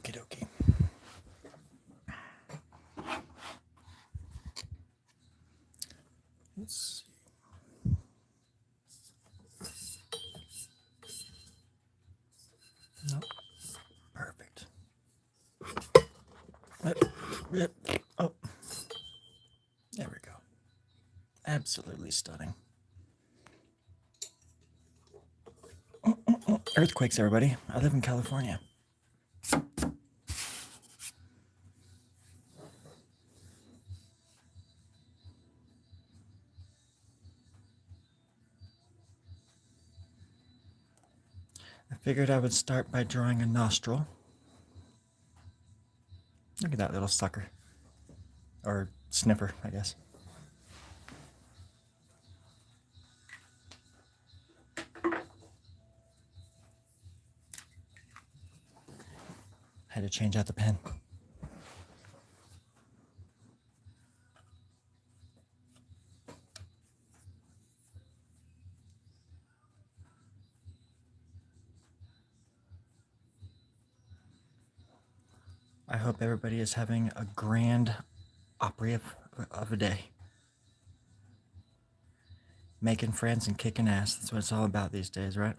Okie dokie. Let's see. Nope. Perfect. Oh, there we go. Absolutely stunning. Earthquakes, everybody. I live in California. I figured I would start by drawing a nostril. Look at that little sucker. Or sniffer, I guess. Had to change out the pen. I hope everybody is having a grand opry of a day. Making friends and kicking ass. That's what it's all about these days, right?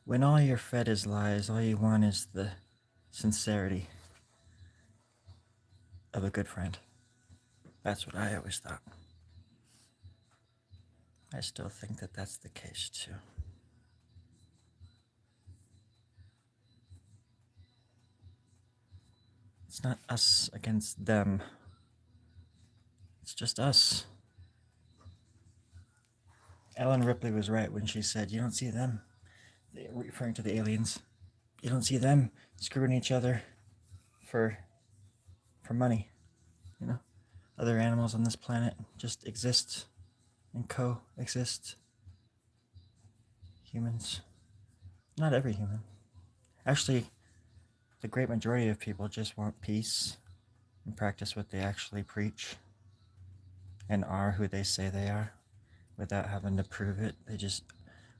When all you're fed is lies, all you want is the sincerity of a good friend. That's what I always thought. I still think that that's the case too. It's not us against them. It's just us. Ellen Ripley was right when she said, you don't see them, referring to the aliens, you don't see them screwing each other for money. You know, other animals on this planet just exist and coexist. Humans, not every human. Actually, the great majority of people just want peace and practice what they actually preach and are who they say they are without having to prove it. They just,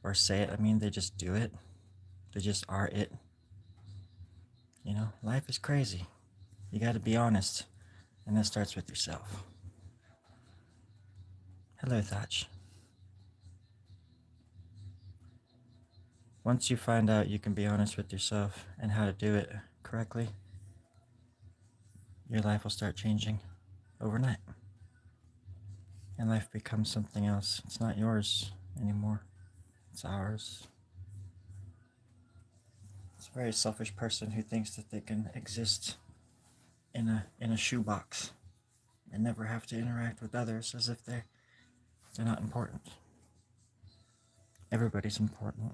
or say it, they just do it. They just are it. You know, life is crazy. You got to be honest, and that starts with yourself. Hello, Thatch. Once you find out you can be honest with yourself and how to do it correctly, your life will start changing overnight. And life becomes something else. It's not yours anymore. It's ours. It's a very selfish person who thinks that they can exist in a shoebox and never have to interact with others as if they're not important. Everybody's important.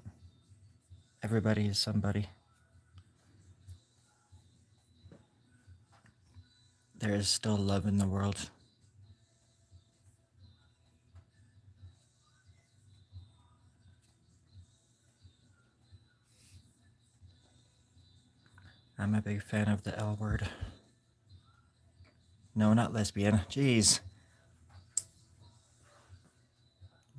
Everybody is somebody. There is still love in the world. I'm a big fan of the L word. No, not lesbian. Jeez.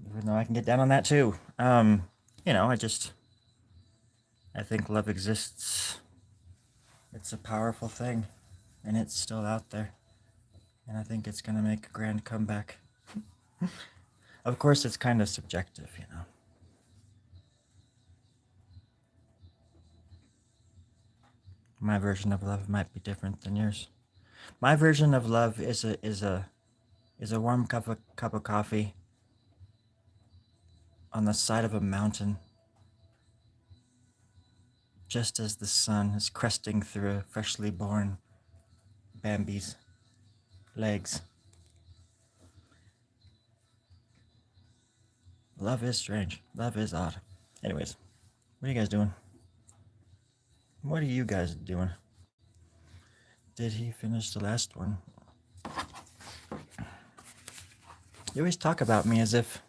Even though I can get down on that too. You know, I think love exists. It's a powerful thing, and it's still out there. And I think it's gonna make a grand comeback. Of course, it's kind of subjective, you know. My version of love might be different than yours. My version of love is a warm cup of coffee on the side of a mountain, just as the sun is cresting through a freshly born Bambi's legs. Love is strange. Love is odd. Anyways, what are you guys doing? What are you guys doing? Did he finish the last one? You always talk about me as if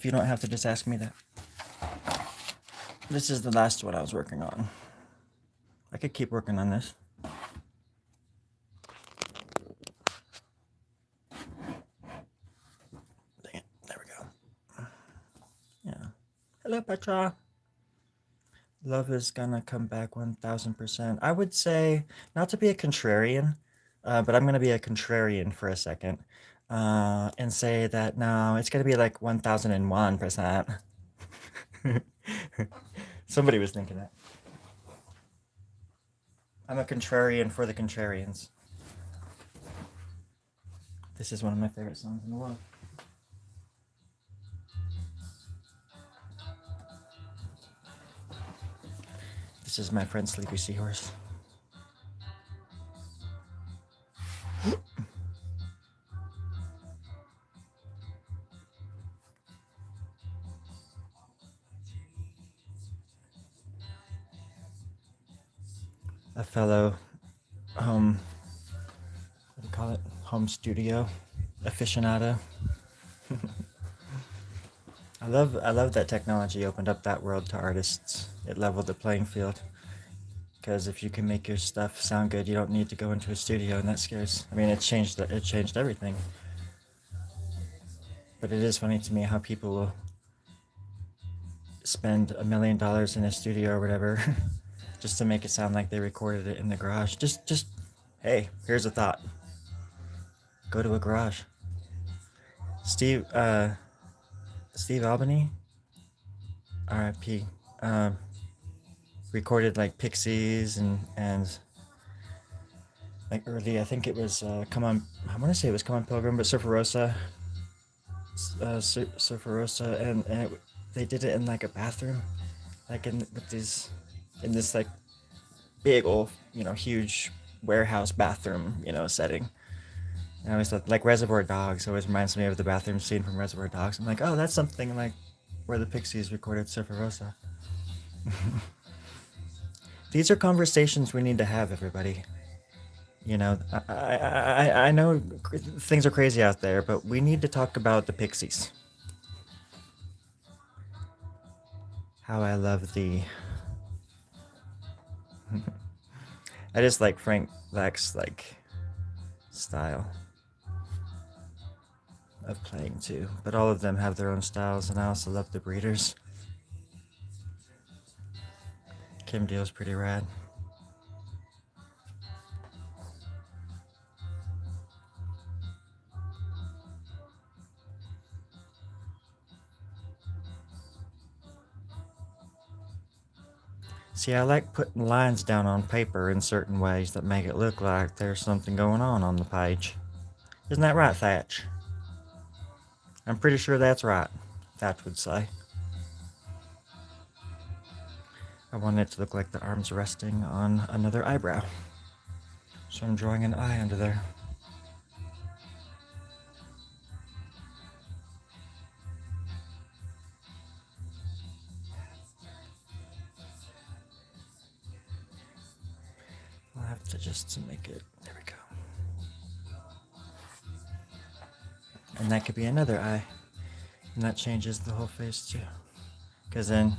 you don't have to just ask me that. This is the last one I was working on. I could keep working on this. Dang it. There we go. Cleopatra. Love is gonna come back 1000%. I would say, not to be a contrarian, but I'm gonna be a contrarian for a second, and say that no, it's gonna be like 1001%. Somebody was thinking that. I'm a contrarian for the contrarians. This is one of my favorite songs in the world. This is my friend Sleepy Seahorse. A fellow what do you call it? Home studio aficionado. I love that technology opened up that world to artists. It leveled the playing field. Because if you can make your stuff sound good, you don't need to go into a studio, and that scares. I mean, it changed everything. But it is funny to me how people will spend $1 million in a studio or whatever, just to make it sound like they recorded it in the garage. Just, hey, here's a thought. Go to a garage. Steve Albany, R.I.P. Recorded like Pixies and like early. I think it was Come On. I want to say it was Come On Pilgrim, but Surfer Rosa, and they did it in like a bathroom, like in this like big old huge warehouse bathroom setting. And I always thought like Reservoir Dogs always reminds me of the bathroom scene from Reservoir Dogs. I'm like, oh, that's something like where the Pixies recorded Surfer Rosa. These are conversations we need to have, everybody. I know things are crazy out there, but we need to talk about the Pixies. How I love I just like Frank Black's like style of playing too, but all of them have their own styles, and I also love the Breeders. Kim Deal's pretty rad. See, I like putting lines down on paper in certain ways that make it look like there's something going on the page. Isn't that right, Thatch? I'm pretty sure that's right, Thatch would say. I want it to look like the arm's resting on another eyebrow. So I'm drawing an eye under there. I'll have to just make it, there we go. And that could be another eye. And that changes the whole face too. Because then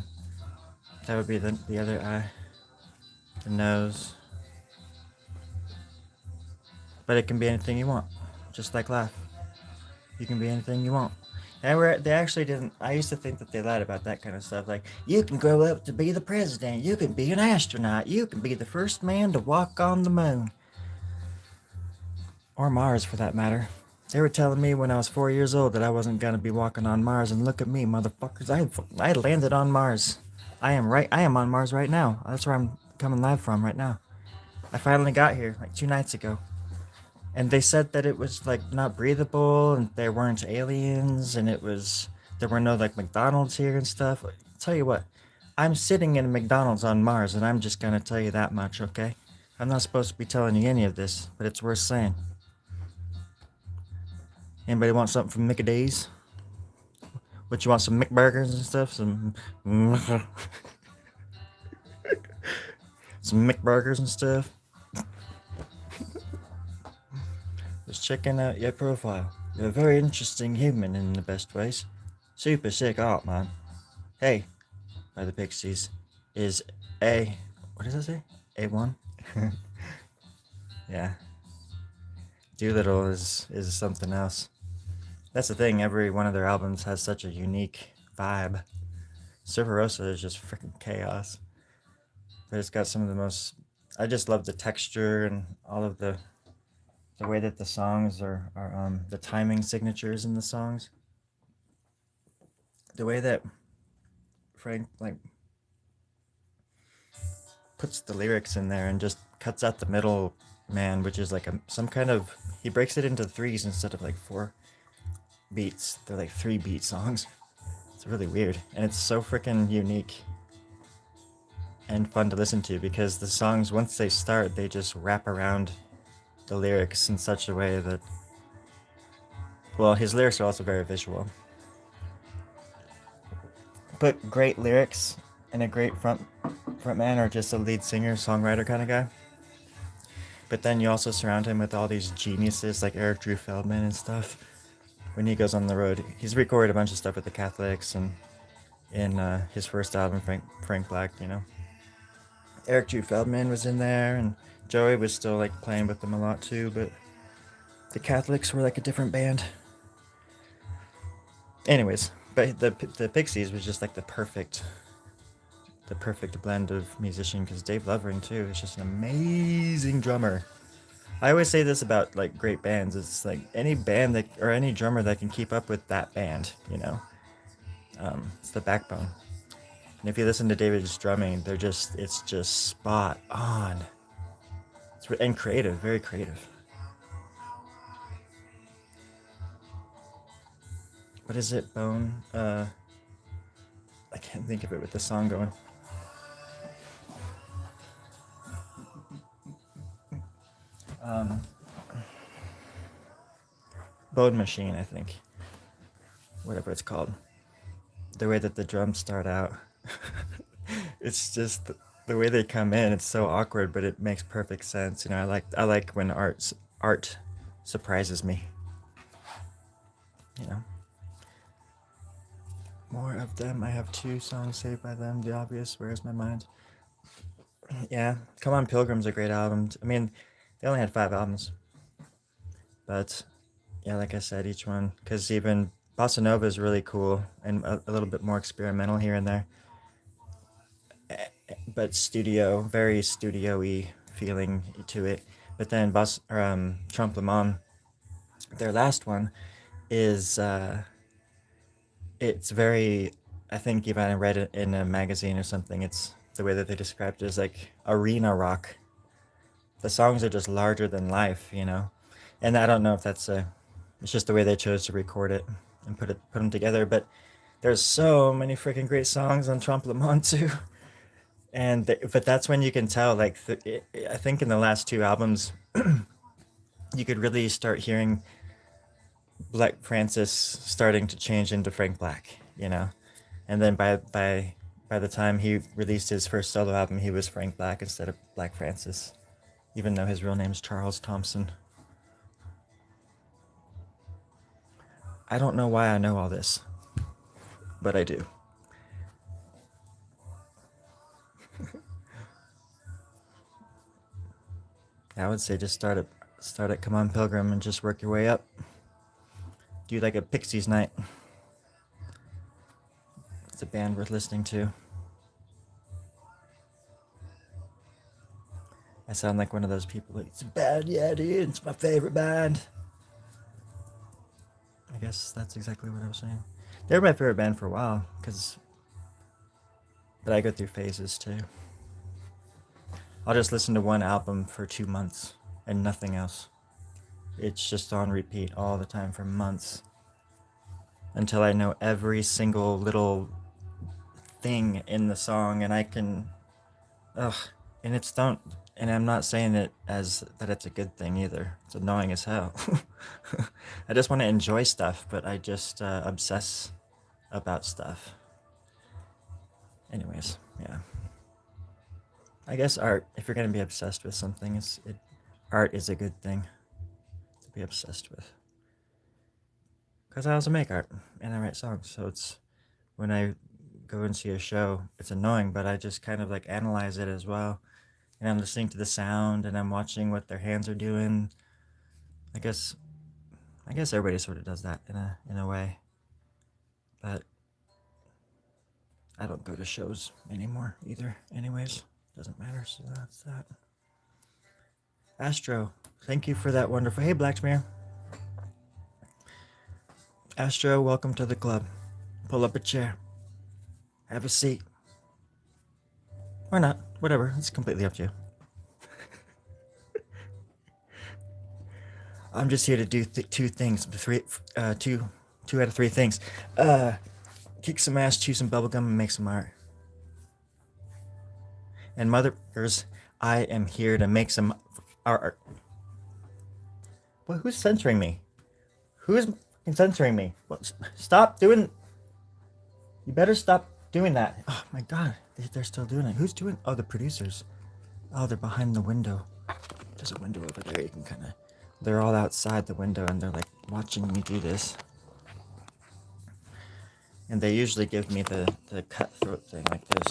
that would be the other eye. The nose. But it can be anything you want. Just like life. You can be anything you want. And they actually didn't. I used to think that they lied about that kind of stuff. Like, you can grow up to be the president. You can be an astronaut. You can be the first man to walk on the moon. Or Mars, for that matter. They were telling me when I was 4 years old that I wasn't gonna be walking on Mars, and look at me, motherfuckers! I landed on Mars. I am on Mars right now. That's where I'm coming live from right now. I finally got here like 2 nights ago, and they said that it was like not breathable, and there weren't aliens, and there were no like McDonald's here and stuff. I'll tell you what, I'm sitting in a McDonald's on Mars, and I'm just gonna tell you that much, okay? I'm not supposed to be telling you any of this, but it's worth saying. Anybody want something from Mick a Days? What, you want some McBurgers and stuff? Some McBurgers and stuff? Just checking out your profile. You're a very interesting human in the best ways. Super sick art, man. Hey, by the Pixies, is what does that say? A1? Yeah. Doolittle is something else. That's the thing, every one of their albums has such a unique vibe. Surfer Rosa is just freaking chaos, but it's got some of the most. I just love the texture and all of the way that the songs are the timing signatures in the songs, the way that Frank like puts the lyrics in there and just cuts out the middle man, which is like some kind of he breaks it into threes instead of like four beats. They're like 3 beat songs. It's really weird, and it's so freaking unique and fun to listen to because the songs once they start, they just wrap around the lyrics in such a way that well, his lyrics are also very visual, but great lyrics and a great front man or just a lead singer songwriter kind of guy. But then you also surround him with all these geniuses like Eric Drew Feldman and stuff. When he goes on the road, he's recorded a bunch of stuff with the Catholics and in his first album, Frank Black. You know, Eric Drew Feldman was in there, and Joey was still like playing with them a lot too. But the Catholics were like a different band. Anyways, but the Pixies was just like the perfect blend of musician because Dave Lovering too is just an amazing drummer. I always say this about like great bands. It's like any band that or any drummer that can keep up with that band, you know, it's the backbone. And if you listen to David's drumming, it's just spot on. And creative, very creative. What is it, Bone? I can't think of it with the song going. Um, Bone Machine, I think. Whatever it's called. The way that the drums start out. It's just the way they come in. It's so awkward, but it makes perfect sense. You know, I like when art surprises me. You know, more of them. I have 2 songs saved by them. The obvious. Where's my mind? Yeah, Come On Pilgrim's a great album. I mean, they only had 5 albums, but yeah, like I said, each one because even Bossa Nova is really cool and a little bit more experimental here and there, but very studio-y feeling to it. But then Trompe Le Monde, their last one, is it's very. I think even I read it in a magazine or something. It's the way that they described it as like arena rock. The songs are just larger than life, you know. And I don't know if that's a. It's just the way they chose to record it and put them together. But there's so many freaking great songs on Trompe Le Monde too. But that's when you can tell. Like I think in the last 2 albums, you could really start hearing Black Francis starting to change into Frank Black, you know, and then by the time he released his first solo album, he was Frank Black instead of Black Francis, even though his real name is Charles Thompson. I don't know why I know all this, but I do. I would say just start at Come On Pilgrim and just work your way up. Do like a Pixies night. It's a band worth listening to. I sound like one of those people. Like, it's a band, yeah, dude. It's my favorite band. I guess that's exactly what I was saying. They were my favorite band for a while, but I go through phases too. I'll just listen to one album for 2 months and nothing else. It's just on repeat all the time for months until I know every single little thing in the song, and I can, ugh, and it's don't, and I'm not saying it as that it's a good thing either. It's annoying as hell. I just want to enjoy stuff, but I just obsess about stuff. Anyways, yeah. I guess art. If you're gonna be obsessed with something, art is a good thing to be obsessed with. Because I also make art and I write songs, so it's when I go and see a show, it's annoying, but I just kind of like analyze it as well, and I'm listening to the sound and I'm watching what their hands are doing. I guess I guess everybody sort of does that in a way, but I don't go to shows anymore either. Anyways, doesn't matter. So that's that. Astro, thank you for that wonderful. Hey, Blacksmere. Astro, welcome to the club. Pull up a chair. Have a seat. Or not. Whatever. It's completely up to you. I'm just here to do two things. Two out of three things. Kick some ass, chew some bubblegum, and make some art. And mothers, I am here to make some art. Well, who's censoring me? Who's censoring me? Well, stop doing. You better stop doing that. Oh my god, they're still doing it. Who's doing? Oh, the producers. Oh, they're behind the window. There's a window over there. You can kind of. They're all outside the window and they're like watching me do this. And they usually give me the cutthroat thing like this.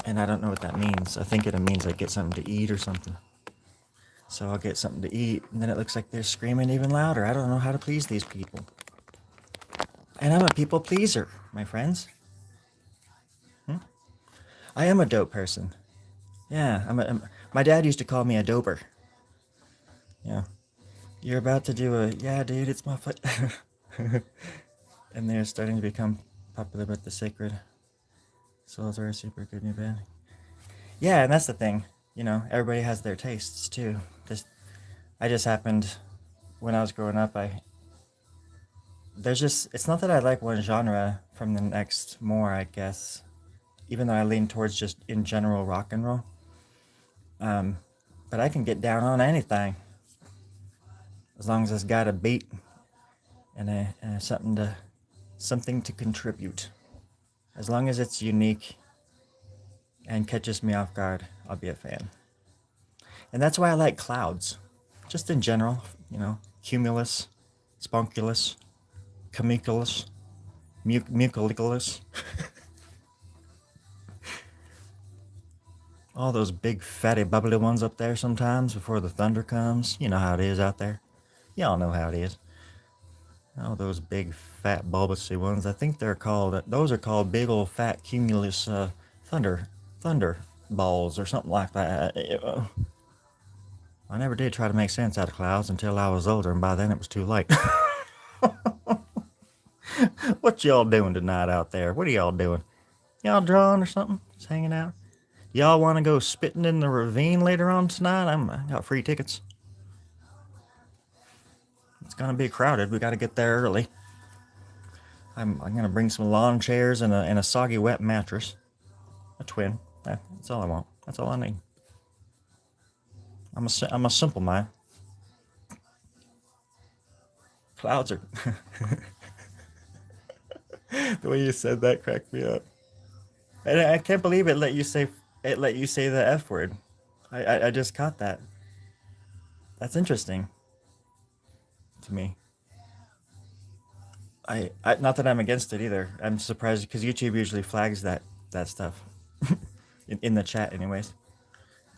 And I don't know what that means. I think it means I get something to eat or something. So I'll get something to eat, and then it looks like they're screaming even louder. I don't know how to please these people. And I'm a people pleaser, my friends. I am a dope person. Yeah, my dad used to call me a doper. Yeah. You're about to do a, yeah, dude, it's my foot. And they're starting to become popular with the sacred. Souls are a super good new band. Yeah, and that's the thing. You know, everybody has their tastes too. I just happened, when I was growing up, it's not that I like one genre from the next more, I guess. Even though I lean towards just in general rock and roll. But I can get down on anything. As long as it's got a beat and something to contribute. As long as it's unique and catches me off guard, I'll be a fan. And that's why I like clouds. Just in general, you know, cumulus, spunculus, camiculus, mucoliculus. All those big fatty bubbly ones up there sometimes before the thunder comes. You know how it is out there. Y'all know how it is. Oh, those big fat bulbousy ones. I think those are called big old fat cumulus thunder balls or something like that. I never did try to make sense out of clouds until I was older, and by then it was too late. What y'all doing tonight out there? What are y'all doing? Y'all drawing or something? Just hanging out? Y'all want to go spitting in the ravine later on tonight? I got free tickets. It's gonna be crowded. We got to get there early. I'm gonna bring some lawn chairs and a soggy wet mattress. A twin. That's all I want. That's all I need. I'm a simple man. Clouds are. The way you said that cracked me up. And I can't believe it let you say the F word. I just caught that. That's interesting to me. I not that I'm against it either. I'm surprised because YouTube usually flags that stuff in the chat anyways.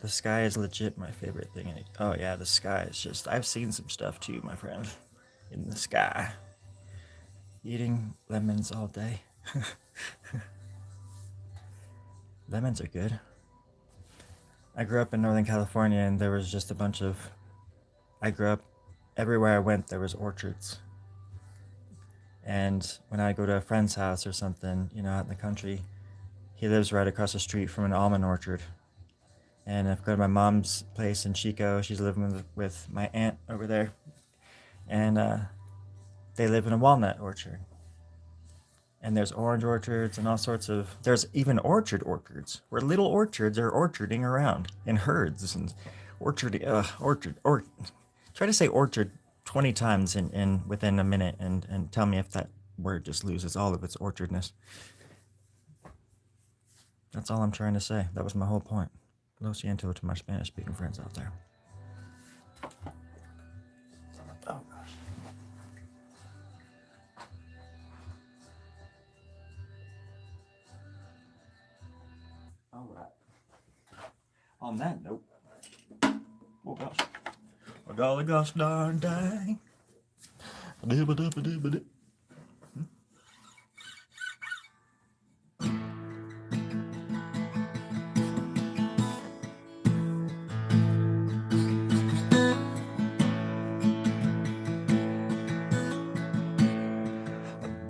The sky is legit my favorite thing. Oh yeah, the sky is just. I've seen some stuff too, my friend. In the sky. Eating lemons all day. Lemons are good. I grew up in Northern California and there was just a bunch of. I grew up. Everywhere I went, there was orchards. And when I go to a friend's house or something, you know, out in the country, he lives right across the street from an almond orchard. And if I go to my mom's place in Chico, she's living with my aunt over there. And they live in a walnut orchard. And there's orange orchards and all sorts of... There's even orchards, where little orchards are orcharding around in herds. And orchard... Try to say orchard 20 times within a minute and tell me if that word just loses all of its orchardness. That's all I'm trying to say. That was my whole point. Lo siento to my Spanish-speaking friends out there. Oh, gosh. All right. On that note, oh gosh. Oh golly gosh darn dang.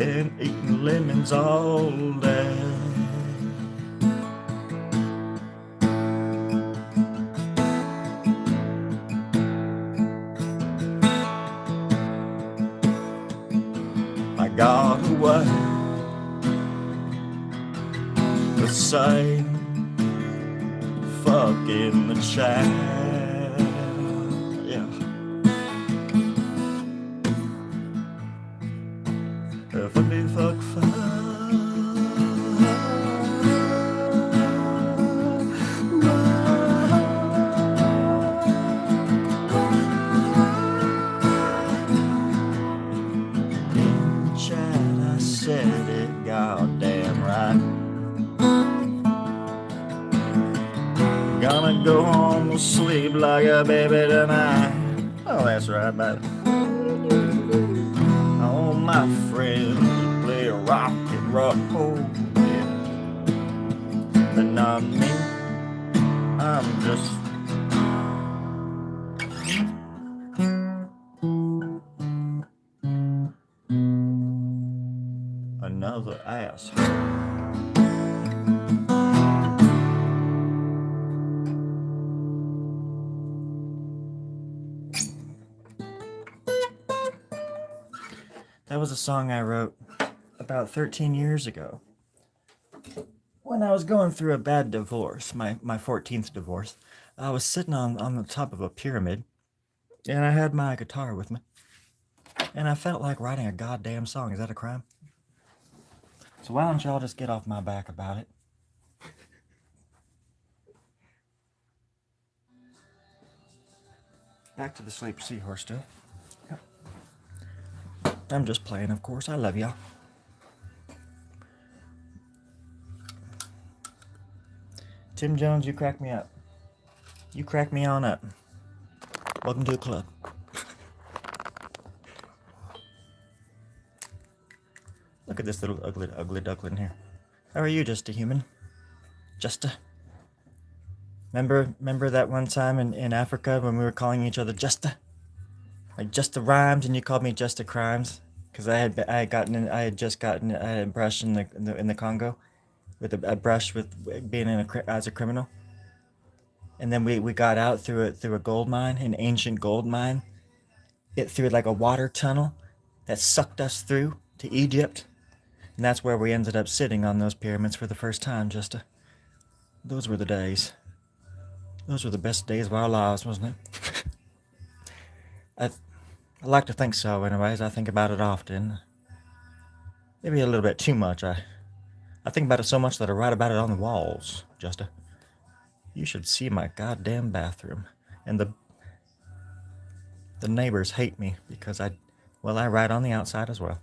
been eating lemons all day. I got away the same fuck in the chat. Yeah. Fuck me, fuck, in chat, I said it goddamn right. Gonna go home and sleep like a baby tonight. Oh, that's right, baby. All my friends play rock and roll, yeah. But not me. I'm just another asshole. That was a song I wrote about 13 years ago when I was going through a bad divorce, my 14th divorce. I was sitting on the top of a pyramid, and I had my guitar with me, and I felt like writing a goddamn song. Is that a crime? So why don't y'all just get off my back about it? Back to the Sleepy Seahorse stuff. I'm just playing, of course. I love y'all. Tim Jones, you crack me up. You crack me on up. Welcome to the club. Look at this little ugly duckling here. How are you, Just a Human? Just a... Remember that one time in Africa when we were calling each other Justa? Like Justa Rhymes, and you called me Justa Crimes? Because I had just gotten a brush in the Congo, with a brush with being as a criminal, and then we got out through a gold mine, an ancient gold mine, through like a water tunnel that sucked us through to Egypt, and that's where we ended up sitting on those pyramids for the first time. Those were the days. Those were the best days of our lives, wasn't it? I like to think so, anyways. I think about it often. Maybe a little bit too much. I think about it so much that I write about it on the walls, Justa. You should see my goddamn bathroom. And the neighbors hate me because I write on the outside as well.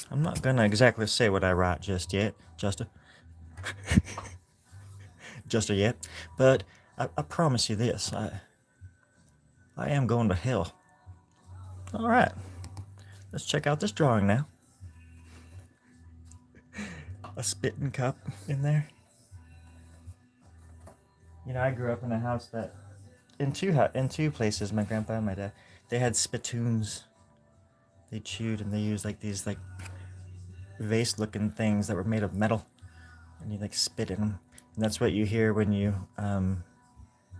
I'm not gonna exactly say what I write just yet, Justa. Justa yet. But I promise you this. I am going to hell. Alright. Let's check out this drawing now. A spitting cup in there. You know, I grew up in a house that, in two places, my grandpa and my dad, they had spittoons. They chewed and they used like these like vase-looking things that were made of metal, and you like spit in them. And that's what you hear when you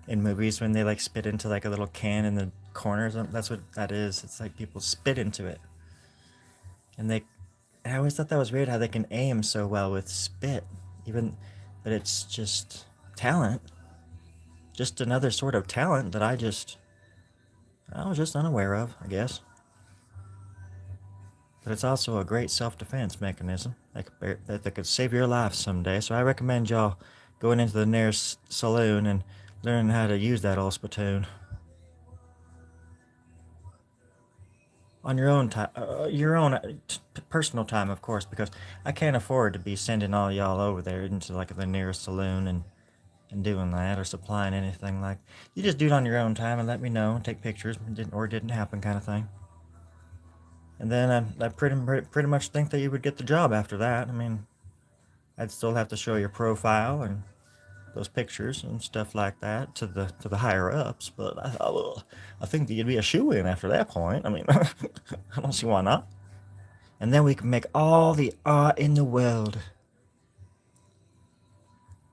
in movies when they like spit into like a little can in the corners. That's what that is. It's like people spit into it, and I always thought that was weird how they can aim so well with spit, but it's just talent. Just another sort of talent that I was just unaware of, I guess. But it's also a great self-defense mechanism that could save your life someday. So I recommend y'all going into the nearest saloon and learning how to use that old spittoon. On your own time, personal time, of course, because I can't afford to be sending all y'all over there into like the nearest saloon and doing that or supplying anything like. You just do it on your own time and let me know, take pictures, didn't happen kind of thing. And then I pretty much think that you would get the job after that. I mean, I'd still have to show your profile and those pictures and stuff like that to the higher ups, but I think that you'd be a shoo-in after that point. I mean, I don't see why not. And then we can make all the art in the world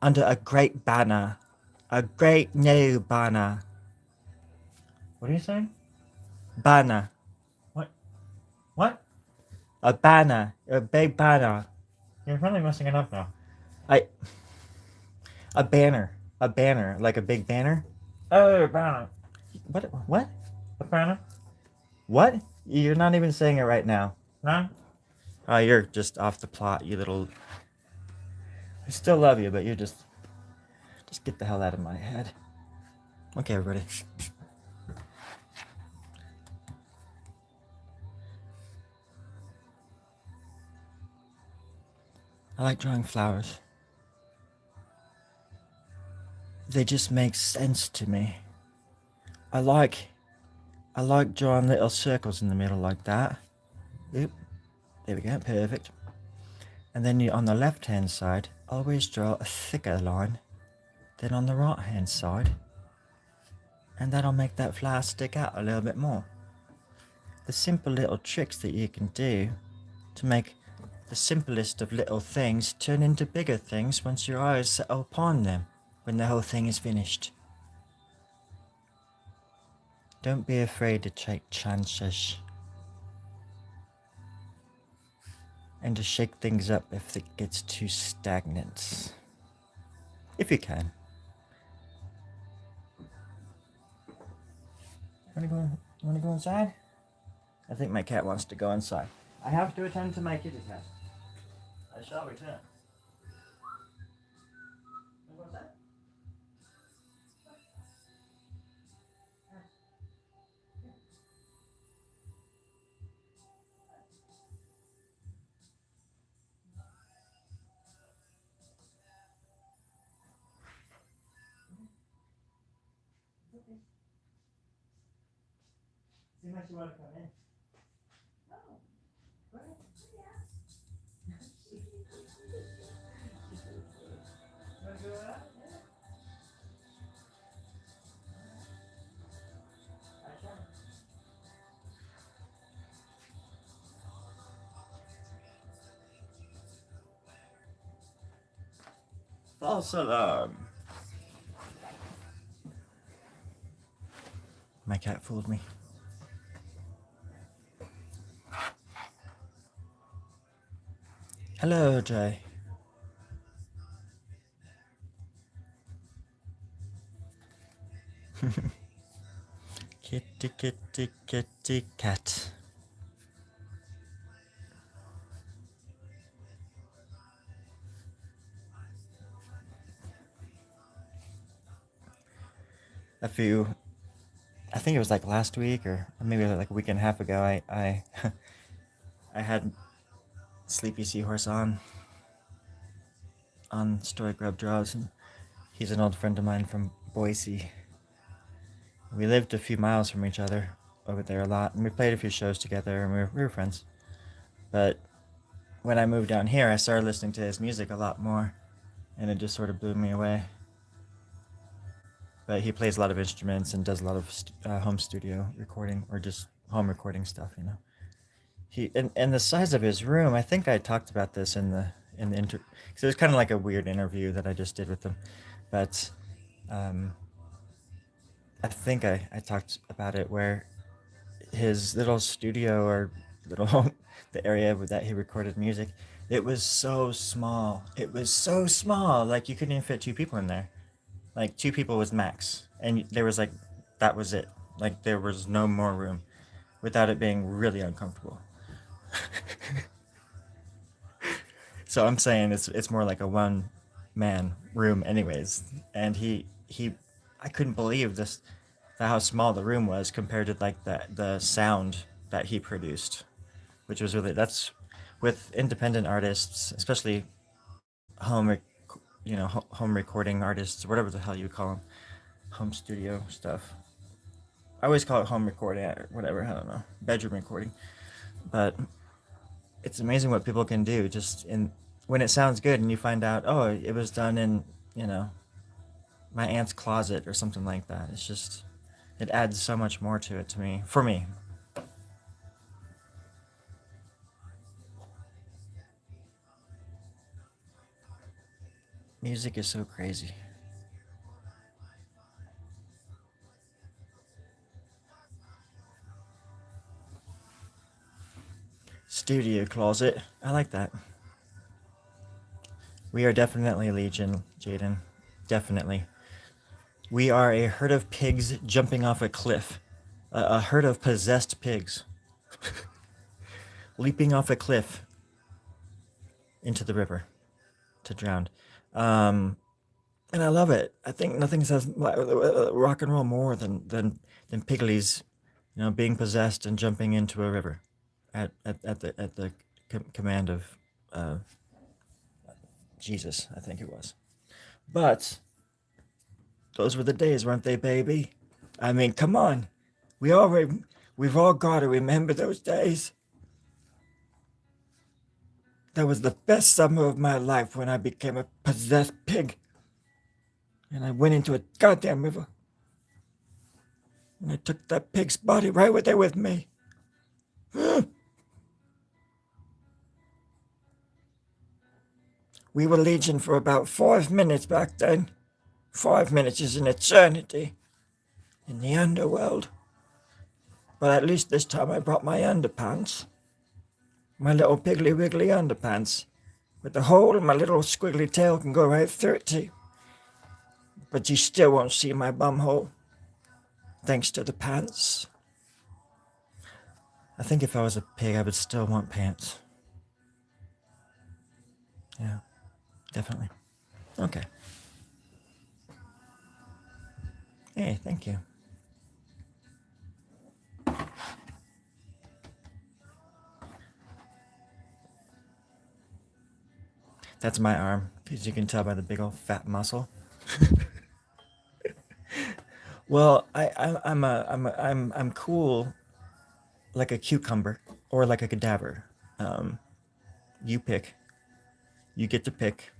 under a great banner. A great new banner. What are you saying? Banner. What? What? A banner. A big banner. You're really messing it up now. I. A banner. A banner. Like a big banner? Oh, a banner. What? What? A banner? What? You're not even saying it right now. No? Oh, you're just off the plot, you little. I still love you, but you just get the hell out of my head. Okay, everybody. I like drawing flowers. They just make sense to me. I like drawing little circles in the middle like that. Oop. There we go, perfect. And then you, on the left hand side, always draw a thicker line than on the right hand side. And that'll make that flower stick out a little bit more. The simple little tricks that you can do to make the simplest of little things turn into bigger things once your eyes settle upon them when the whole thing is finished. Don't be afraid to take chances and to shake things up if it gets too stagnant. If you can. Wanna go inside? I think my cat wants to go inside. I have to attend to my kitty cat. I shall return. See how much you want to come in. False alarm. My cat fooled me. Hello, Jay. Kitty, kitty, kitty, cat. I think it was like last week or maybe like a week and a half ago, I I had Sleepy Seahorse on Story Grub Draws, and he's an old friend of mine from Boise. We lived a few miles from each other over there a lot, and we played a few shows together, and we were friends. But when I moved down here, I started listening to his music a lot more, and it just sort of blew me away. But he plays a lot of instruments and does a lot of home studio recording or just home recording stuff, you know. He and the size of his room. I think I talked about this in the inter. So it was kind of like a weird interview that I just did with him, but um, I think I talked about it where his little studio or little the area that he recorded music. It was so small. It was so small. Like you couldn't even fit two people in there. Like two people was max, and there was like that was it. Like there was no more room, without it being really uncomfortable. So I'm saying it's more like a one man room, anyways. And he, I couldn't believe this, how small the room was compared to like the sound that he produced, which was really that's with independent artists, especially home, home recording artists, whatever the hell you call them, home studio stuff. I always call it home recording or whatever. I don't know, bedroom recording, but it's amazing what people can do just in when it sounds good and you find out, oh, it was done in you know my aunt's closet or something like that. It's just it adds so much more to it to me for me. Music is so crazy. Studio closet. I like that. We are definitely Legion, Jaden. Definitely. We are a herd of pigs jumping off a cliff. A herd of possessed pigs leaping off a cliff into the river to drown. Um, and I love it. I think nothing says rock and roll more than Piggly's, being possessed and jumping into a river at the command of uh, Jesus, I think it was. But those were the days, weren't they, baby? I mean, come on. We've all got to remember those days. That was the best summer of my life when I became a possessed pig. And I went into a goddamn river. And I took that pig's body right there with me. We were Legion for about 5 minutes back then. 5 minutes is an eternity in the underworld. But at least this time I brought my underpants. My little Piggly Wiggly underpants. With the hole in my little squiggly tail can go right through it. But you still won't see my bum hole. Thanks to the pants. I think if I was a pig, I would still want pants. Yeah, definitely. Okay. Hey, thank you. That's my arm, because you can tell by the big old fat muscle. Well, I'm cool, like a cucumber or like a cadaver. Um, you pick. You get to pick,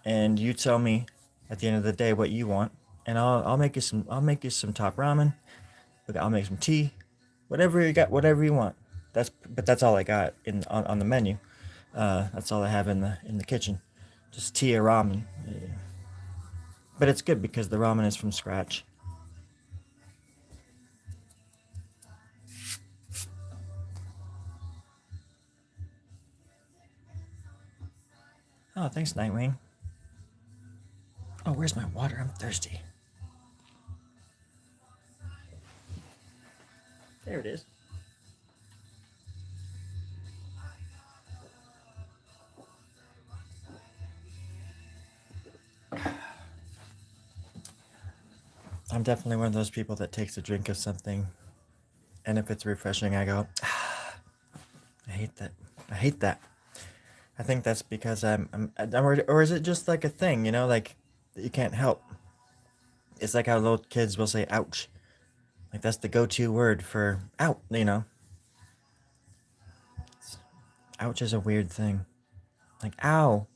and you tell me at the end of the day what you want, and I'll make you some top ramen. I'll make some tea, whatever you got, whatever you want. That's all I got on the menu. That's all I have in the kitchen, just tea or ramen. But it's good because the ramen is from scratch. Oh, thanks, Nightwing. Oh, where's my water? I'm thirsty. There it is. I'm definitely one of those people that takes a drink of something, and if it's refreshing, I go, I hate that. I hate that. I think that's because or is it just like a thing, like that you can't help? It's like how little kids will say ouch. Like that's the go-to word for out. Ouch is a weird thing. Like ow.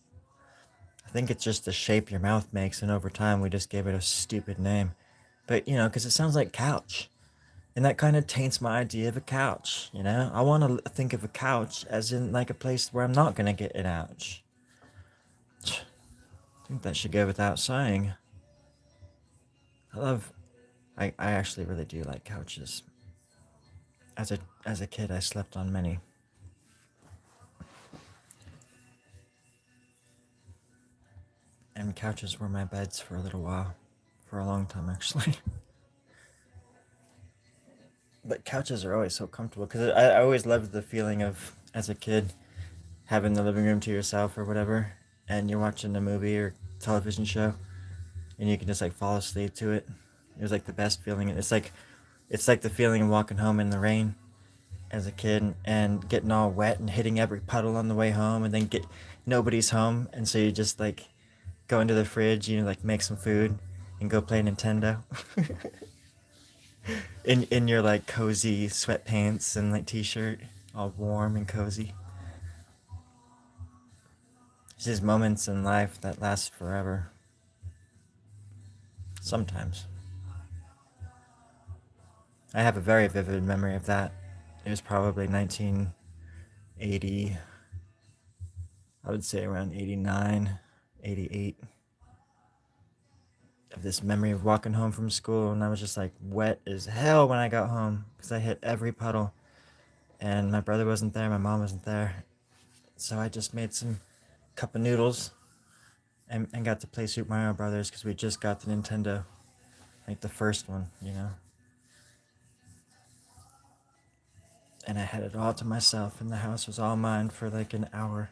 I think it's just the shape your mouth makes, and over time we just gave it a stupid name. But, because it sounds like couch. And that kind of taints my idea of a couch, I want to think of a couch as in like a place where I'm not going to get an ouch. I think that should go without saying. I actually really do like couches. As a kid, I slept on many. And couches were my beds for a little while. For a long time, actually. But couches are always so comfortable because I always loved the feeling of, as a kid, having the living room to yourself or whatever, and you're watching a movie or television show, and you can just like fall asleep to it. It was like the best feeling. It's like the feeling of walking home in the rain as a kid and getting all wet and hitting every puddle on the way home, and then nobody's home, and so you just like go into the fridge, like make some food and go play Nintendo. in your like cozy sweatpants and like t-shirt, all warm and cozy. It's just moments in life that last forever. Sometimes. I have a very vivid memory of that. It was probably 1980. I would say around 89, 88. have this memory of walking home from school, and I was just like wet as hell when I got home because I hit every puddle, and my brother wasn't there, my mom wasn't there, so I just made some cup of noodles and got to play Super Mario Brothers because we just got the Nintendo, like the first one, and I had it all to myself, and the house was all mine for like an hour.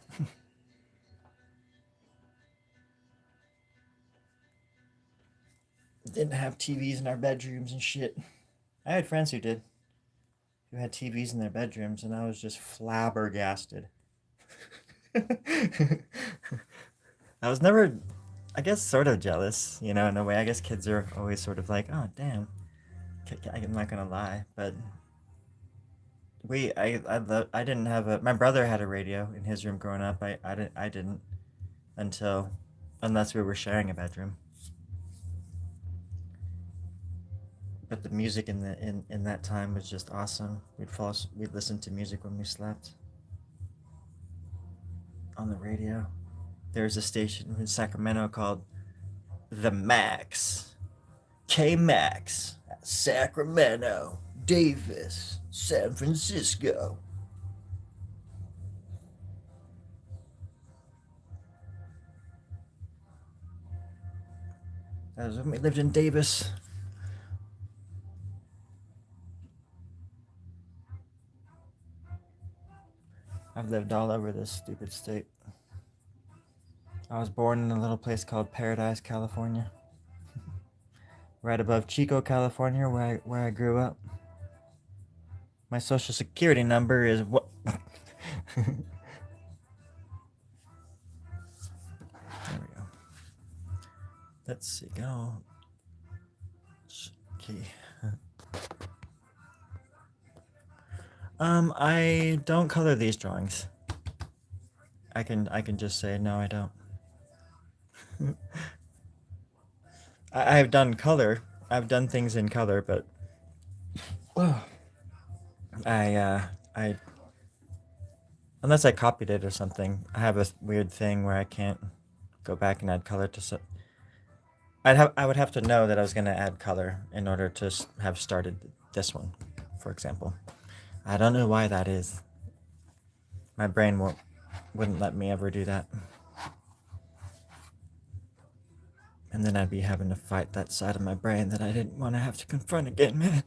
Didn't have TVs in our bedrooms and shit. I had friends who did, who had TVs in their bedrooms, and I was just flabbergasted. I was never, I guess, sort of jealous, in a way. I guess kids are always sort of like, oh, damn. I'm not gonna lie, but I didn't have my brother had a radio in his room growing up. I didn't until, unless we were sharing a bedroom. But the music in that time was just awesome. We'd listen to music when we slept on the radio. There's a station in Sacramento called The Max. K Max. Sacramento. Davis. San Francisco. That was when we lived in Davis. I've lived all over this stupid state. I was born in a little place called Paradise, California, right above Chico, California, where I grew up. My social security number is what? There we go. Let's see. Go. Key. I don't color these drawings. I can just say no, I don't. I've done color. I've done things in color, but I I unless I copied it or something, I have a weird thing where I can't go back and add color to. I would have to know that I was gonna add color in order to have started this one, for example. I don't know why that is. My brain wouldn't let me ever do that. And then I'd be having to fight that side of my brain that I didn't want to have to confront again, man.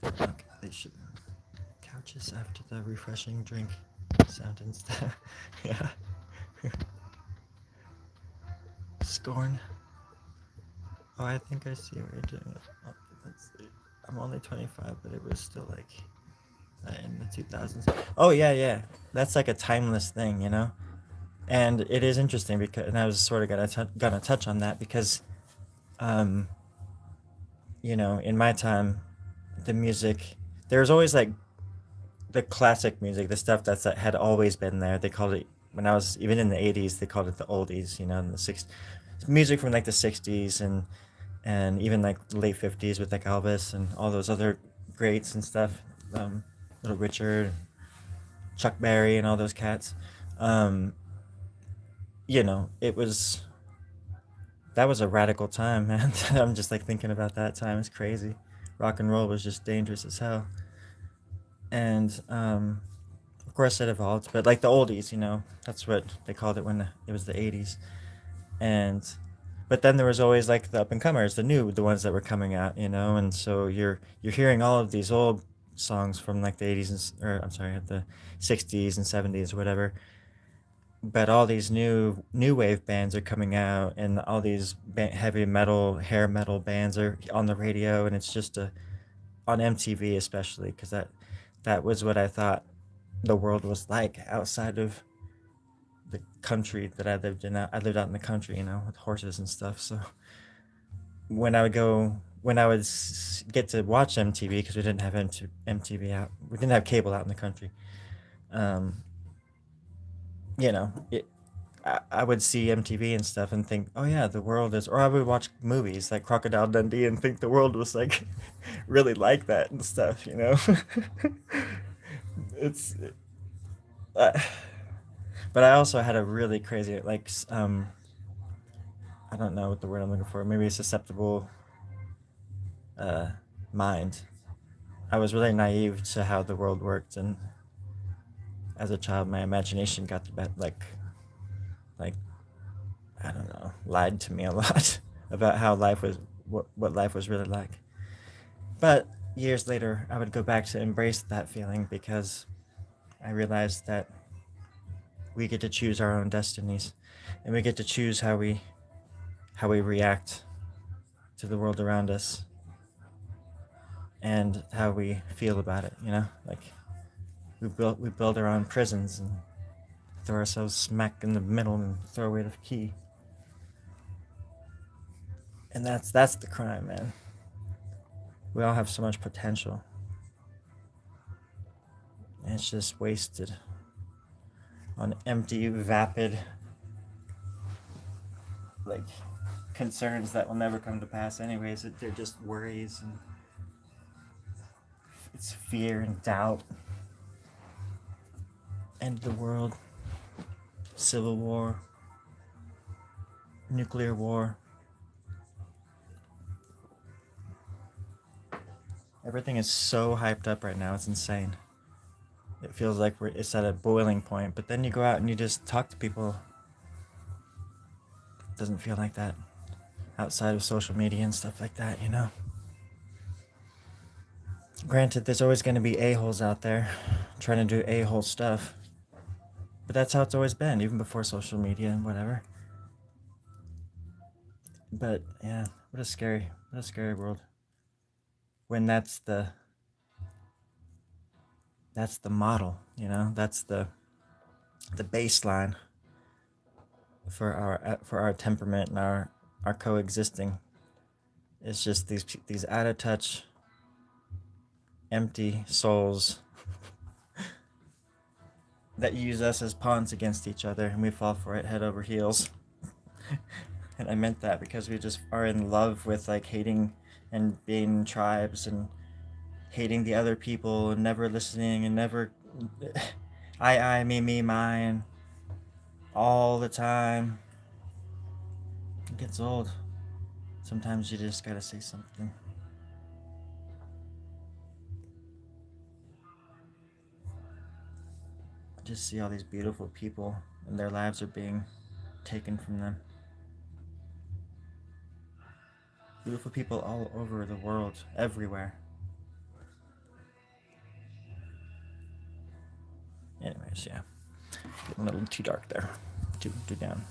Okay, they should couches after the refreshing drink sound and stuff. Yeah. Scorn. Oh, I think I see what you're doing. Oh, let's see. I'm only 25, but it was still like in the 2000s. Oh yeah, yeah. That's like a timeless thing. And it is interesting because, and I was sort of gonna touch on that because, um, in my time, the music there was always like the classic music, the stuff that had always been there. They called it when I was even in the '80s. They called it the oldies. In the six music from like the '60s and even like the late '50s with like Elvis and all those other greats and stuff. Um, Little Richard, Chuck Berry, and all those cats. Um, it was that was a radical time, man. I'm just like thinking about that time. It's crazy. Rock and roll was just dangerous as hell, and of course it evolved. But like the oldies, that's what they called it when it was the '80s. And but then there was always like the up and comers, the ones that were coming out, and so you're hearing all of these old songs from like the '80s or I'm sorry, the '60s and '70s or whatever, but all these new wave bands are coming out, and all these heavy metal, hair metal bands are on the radio, and it's just on MTV especially because that was what I thought the world was like outside of the country that I lived in. I lived out in the country, with horses and stuff. So when I would get to watch MTV because we didn't have MTV out, we didn't have cable out in the country. Um, I would see MTV and stuff and think, oh yeah, the world is, or I would watch movies like Crocodile Dundee and think the world was like really like that and stuff. It's, uh, but I also had a really crazy, like, I don't know what the word I'm looking for. Maybe a susceptible uh, mind. I was really naive to how the world worked, and as a child, my imagination got the best. Like I don't know, lied to me a lot about how life was, what life was really like. But years later, I would go back to embrace that feeling because I realized that we get to choose our own destinies, and we get to choose how we react to the world around us and how we feel about it. Like we build our own prisons and throw ourselves smack in the middle and throw away the key. And that's the crime, man. We all have so much potential, and it's just wasted on empty, vapid, like concerns that will never come to pass. Anyways, they're just worries, and it's fear and doubt. End of the world, civil war, nuclear war. Everything is so hyped up right now. It's insane. It feels like it's at a boiling point. But then you go out and you just talk to people. It doesn't feel like that outside of social media and stuff like that. Granted, there's always going to be a-holes out there trying to do a-hole stuff. But that's how it's always been, even before social media and whatever. But yeah, what a scary world. When that's the model, that's the baseline for our temperament and our coexisting. It's just these out of touch, empty souls that use us as pawns against each other, and we fall for it head over heels. And I meant that because we just are in love with like hating and being tribes and hating the other people and never listening and never I, me, mine all the time. It gets old. Sometimes you just gotta say something. I just see all these beautiful people and their lives are being taken from them. Beautiful people all over the world, everywhere. Anyways, yeah. Getting a little too dark there. Too down.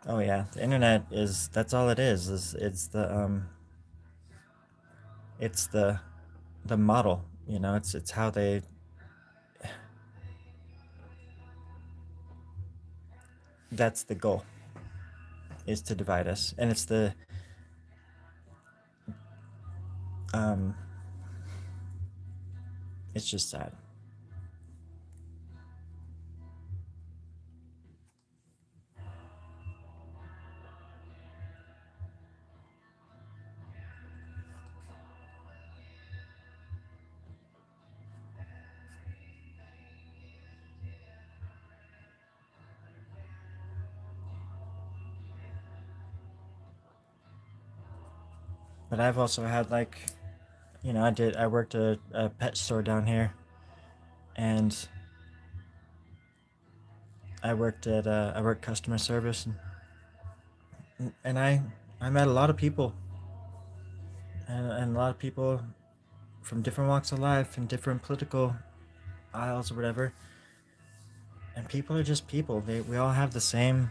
Oh yeah, the internet that's all it is it's the model, it's how that's the goal, is to divide us. And um it's just sad. But I've also had like, I worked at a pet store down here, and I worked customer service, and I met a lot of people, and a lot of people from different walks of life and different political aisles or whatever. And people are just people. We all have the same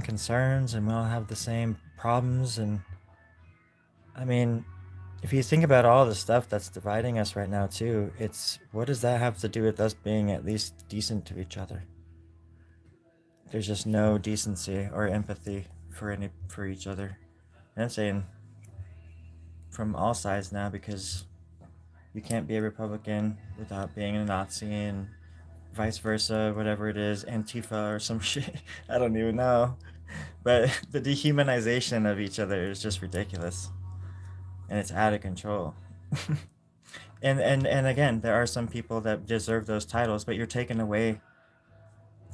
concerns, and we all have the same problems. And I mean, if you think about all the stuff that's dividing us right now too, it's what does that have to do with us being at least decent to each other? There's just no decency or empathy for each other. And I'm saying from all sides now, because you can't be a Republican without being a Nazi, and vice versa, whatever it is, Antifa or some shit. I don't even know. But the dehumanization of each other is just ridiculous. And it's out of control. And again, there are some people that deserve those titles, but you're taking away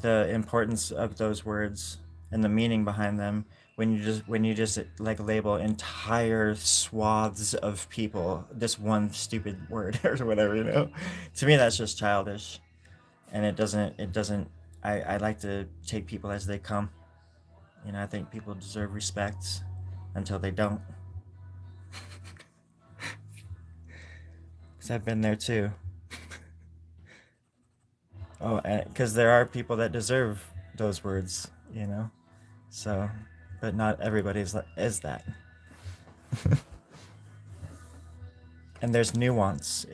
the importance of those words and the meaning behind them when you just like label entire swaths of people this one stupid word or whatever, you know. To me, that's just childish, and it doesn't. I like to take people as they come. You know, I think people deserve respect until they don't. Because I've been there too. Oh, because there are people that deserve those words, you know. So, but not everybody's is that. And there's nuance.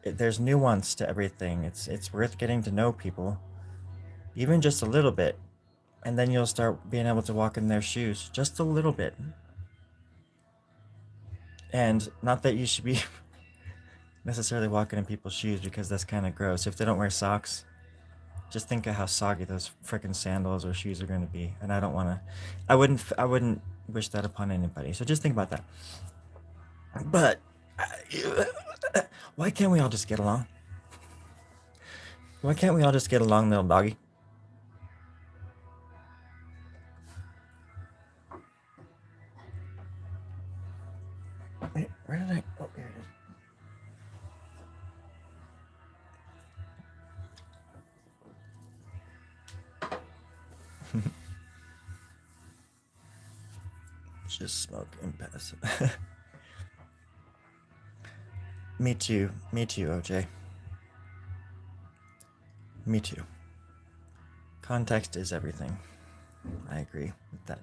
There's nuance to everything. It's worth getting to know people, even just a little bit, and then you'll start being able to walk in their shoes just a little bit. And not that you should be necessarily walking in people's shoes because that's kind of gross. If they don't wear socks, just think of how soggy those freaking sandals or shoes are going to be. And I don't want to. I wouldn't wish that upon anybody. So just think about that. But why can't we all just get along? Why can't we all just get along, little doggy? Wait, where did I? Oh, here it is. Just smoke and pass. Me too. Me too, OJ. Me too. Context is everything. I agree with that.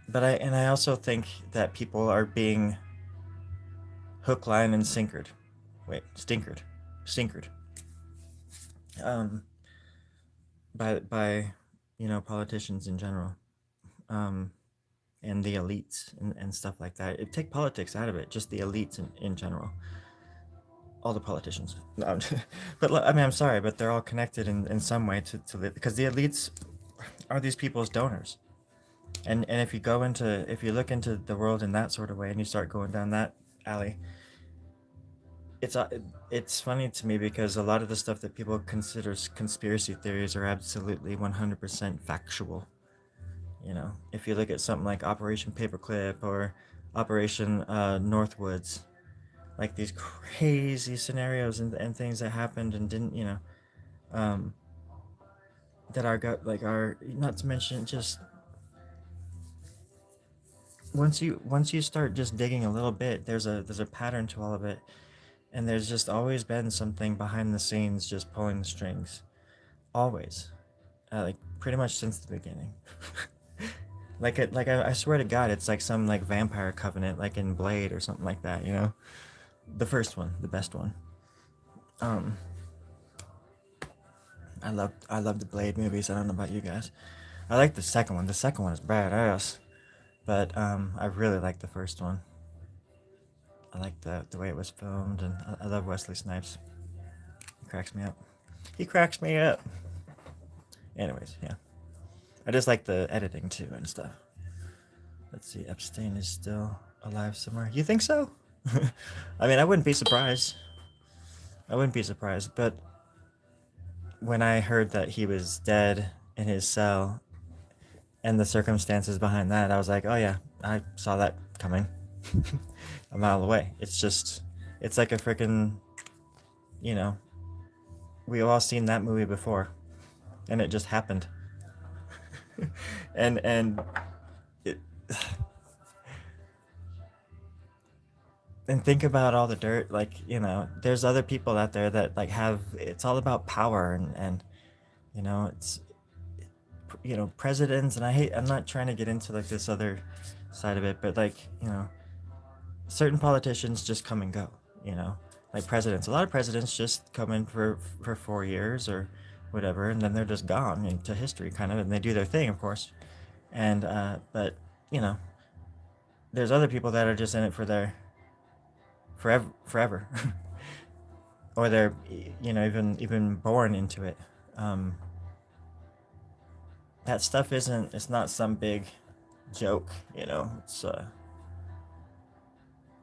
But I also think that people are being hook, line, and sinkered. Wait, stinkered, stinkered. Um, by politicians in general, um, and the elites and stuff like that. It take politics out of it, just the elites in general. All the politicians. No, but I mean, I'm sorry, but they're all connected in some way to because the elites are these people's donors. And if you look into the world in that sort of way and you start going down that alley, it's uh, it's funny to me because a lot of the stuff that people consider conspiracy theories are absolutely 100% factual. You know, if you look at something like Operation Paperclip or Operation Northwoods, like these crazy scenarios and things that happened and didn't, um, that are not to mention just once you start just digging a little bit, there's a pattern to all of it, and there's just always been something behind the scenes just pulling the strings, always, like pretty much since the beginning. I swear to God, it's like some like vampire covenant, like in Blade or something like that. You know, the first one, the best one. Um, I love the Blade movies. I don't know about you guys. I like the second one. The second one is badass, but I really like the first one. I like the way it was filmed, and I love Wesley Snipes. He cracks me up. He cracks me up. Anyways, yeah. I just like the editing too and stuff. Let's see, Epstein is still alive somewhere. You think so? I mean, I wouldn't be surprised. I wouldn't be surprised. But when I heard that he was dead in his cell and the circumstances behind that, I was like, oh yeah, I saw that coming a mile away. It's like a freaking, you know, we've all seen that movie before, and it just happened. And it, and think about all the dirt, like, there's other people out there that like have it's all about power and it's presidents, and I'm not trying to get into like this other side of it, but like, certain politicians just come and go, like presidents. A lot of presidents just come in for 4 years or whatever, and then they're just gone into history, kind of, and they do their thing, of course. And but you know, there's other people that are just in it for their forever, or they're even born into it. Um, that stuff isn't, it's not some big joke, you know.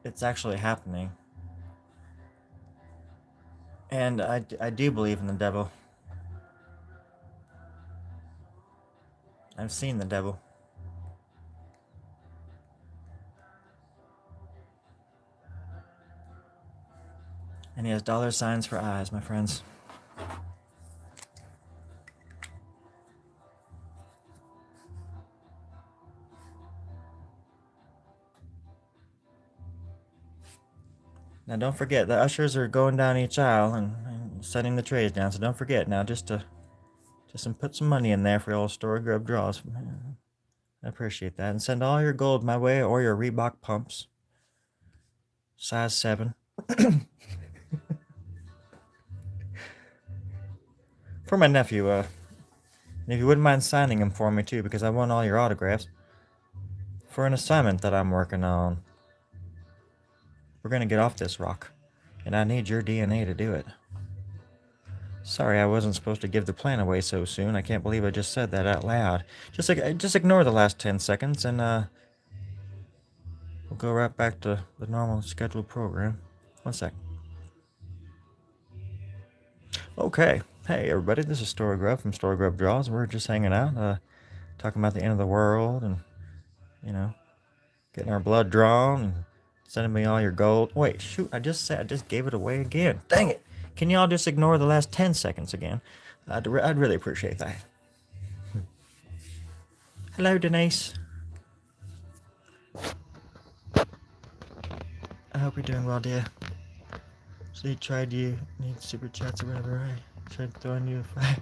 It's actually happening. And I do believe in the devil. I've seen the devil. And he has dollar signs for eyes, my friends. Now don't forget, the ushers are going down each aisle and setting the trays down, so don't forget now just put some money in there for old Story Grub draws. I appreciate that. And send all your gold my way or your Reebok pumps. Size 7. For my nephew, and if you wouldn't mind signing them for me too, because I want all your autographs. For an assignment that I'm working on. We're gonna get off this rock, and I need your DNA to do it. Sorry, I wasn't supposed to give the plan away so soon. I can't believe I just said that out loud. Just ignore the last 10 seconds, and we'll go right back to the normal scheduled program. One sec. Okay. Hey, everybody, this is Story Grub from Story Grub Draws. We're just hanging out, talking about the end of the world and, you know, getting our blood drawn and sending me all your gold. Wait, shoot, I just gave it away again. Dang it. Can y'all just ignore the last 10 seconds again? I'd really appreciate that. Hello, Denise. I hope you're doing well, dear. So you need super chats or whatever, right? Tried throwing you a fire.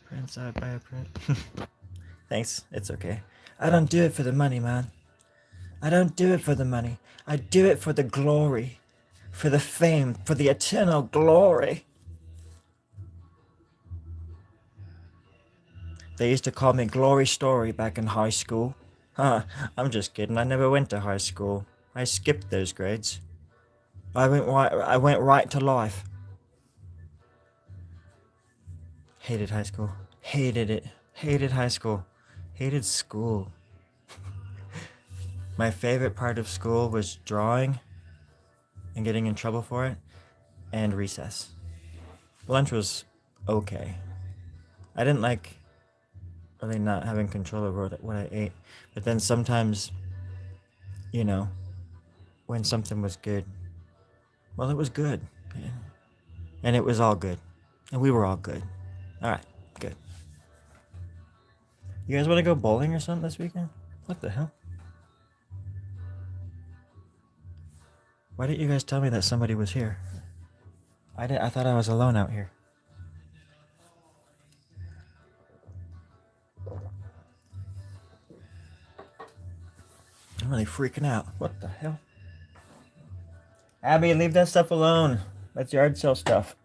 Print side by a print. Thanks, it's okay. I don't do it for the money, man. I don't do it for the money. I do it for the glory. For the fame. For the eternal glory. They used to call me Glory Story back in high school. Huh, I'm just kidding. I never went to high school. I skipped those grades. I went right to life. Hated high school. Hated it. Hated high school. Hated school. My favorite part of school was drawing and getting in trouble for it, and recess. Lunch was okay. I didn't like really not having control over what I ate, but then sometimes, you know, when something was good, well, it was good. Yeah. And it was all good. And we were all good. All right, good. You guys want to go bowling or something this weekend? What the hell? Why didn't you guys tell me that somebody was here? I thought I was alone out here. I'm really freaking out. What the hell? Abby, leave that stuff alone. That's yard sale stuff.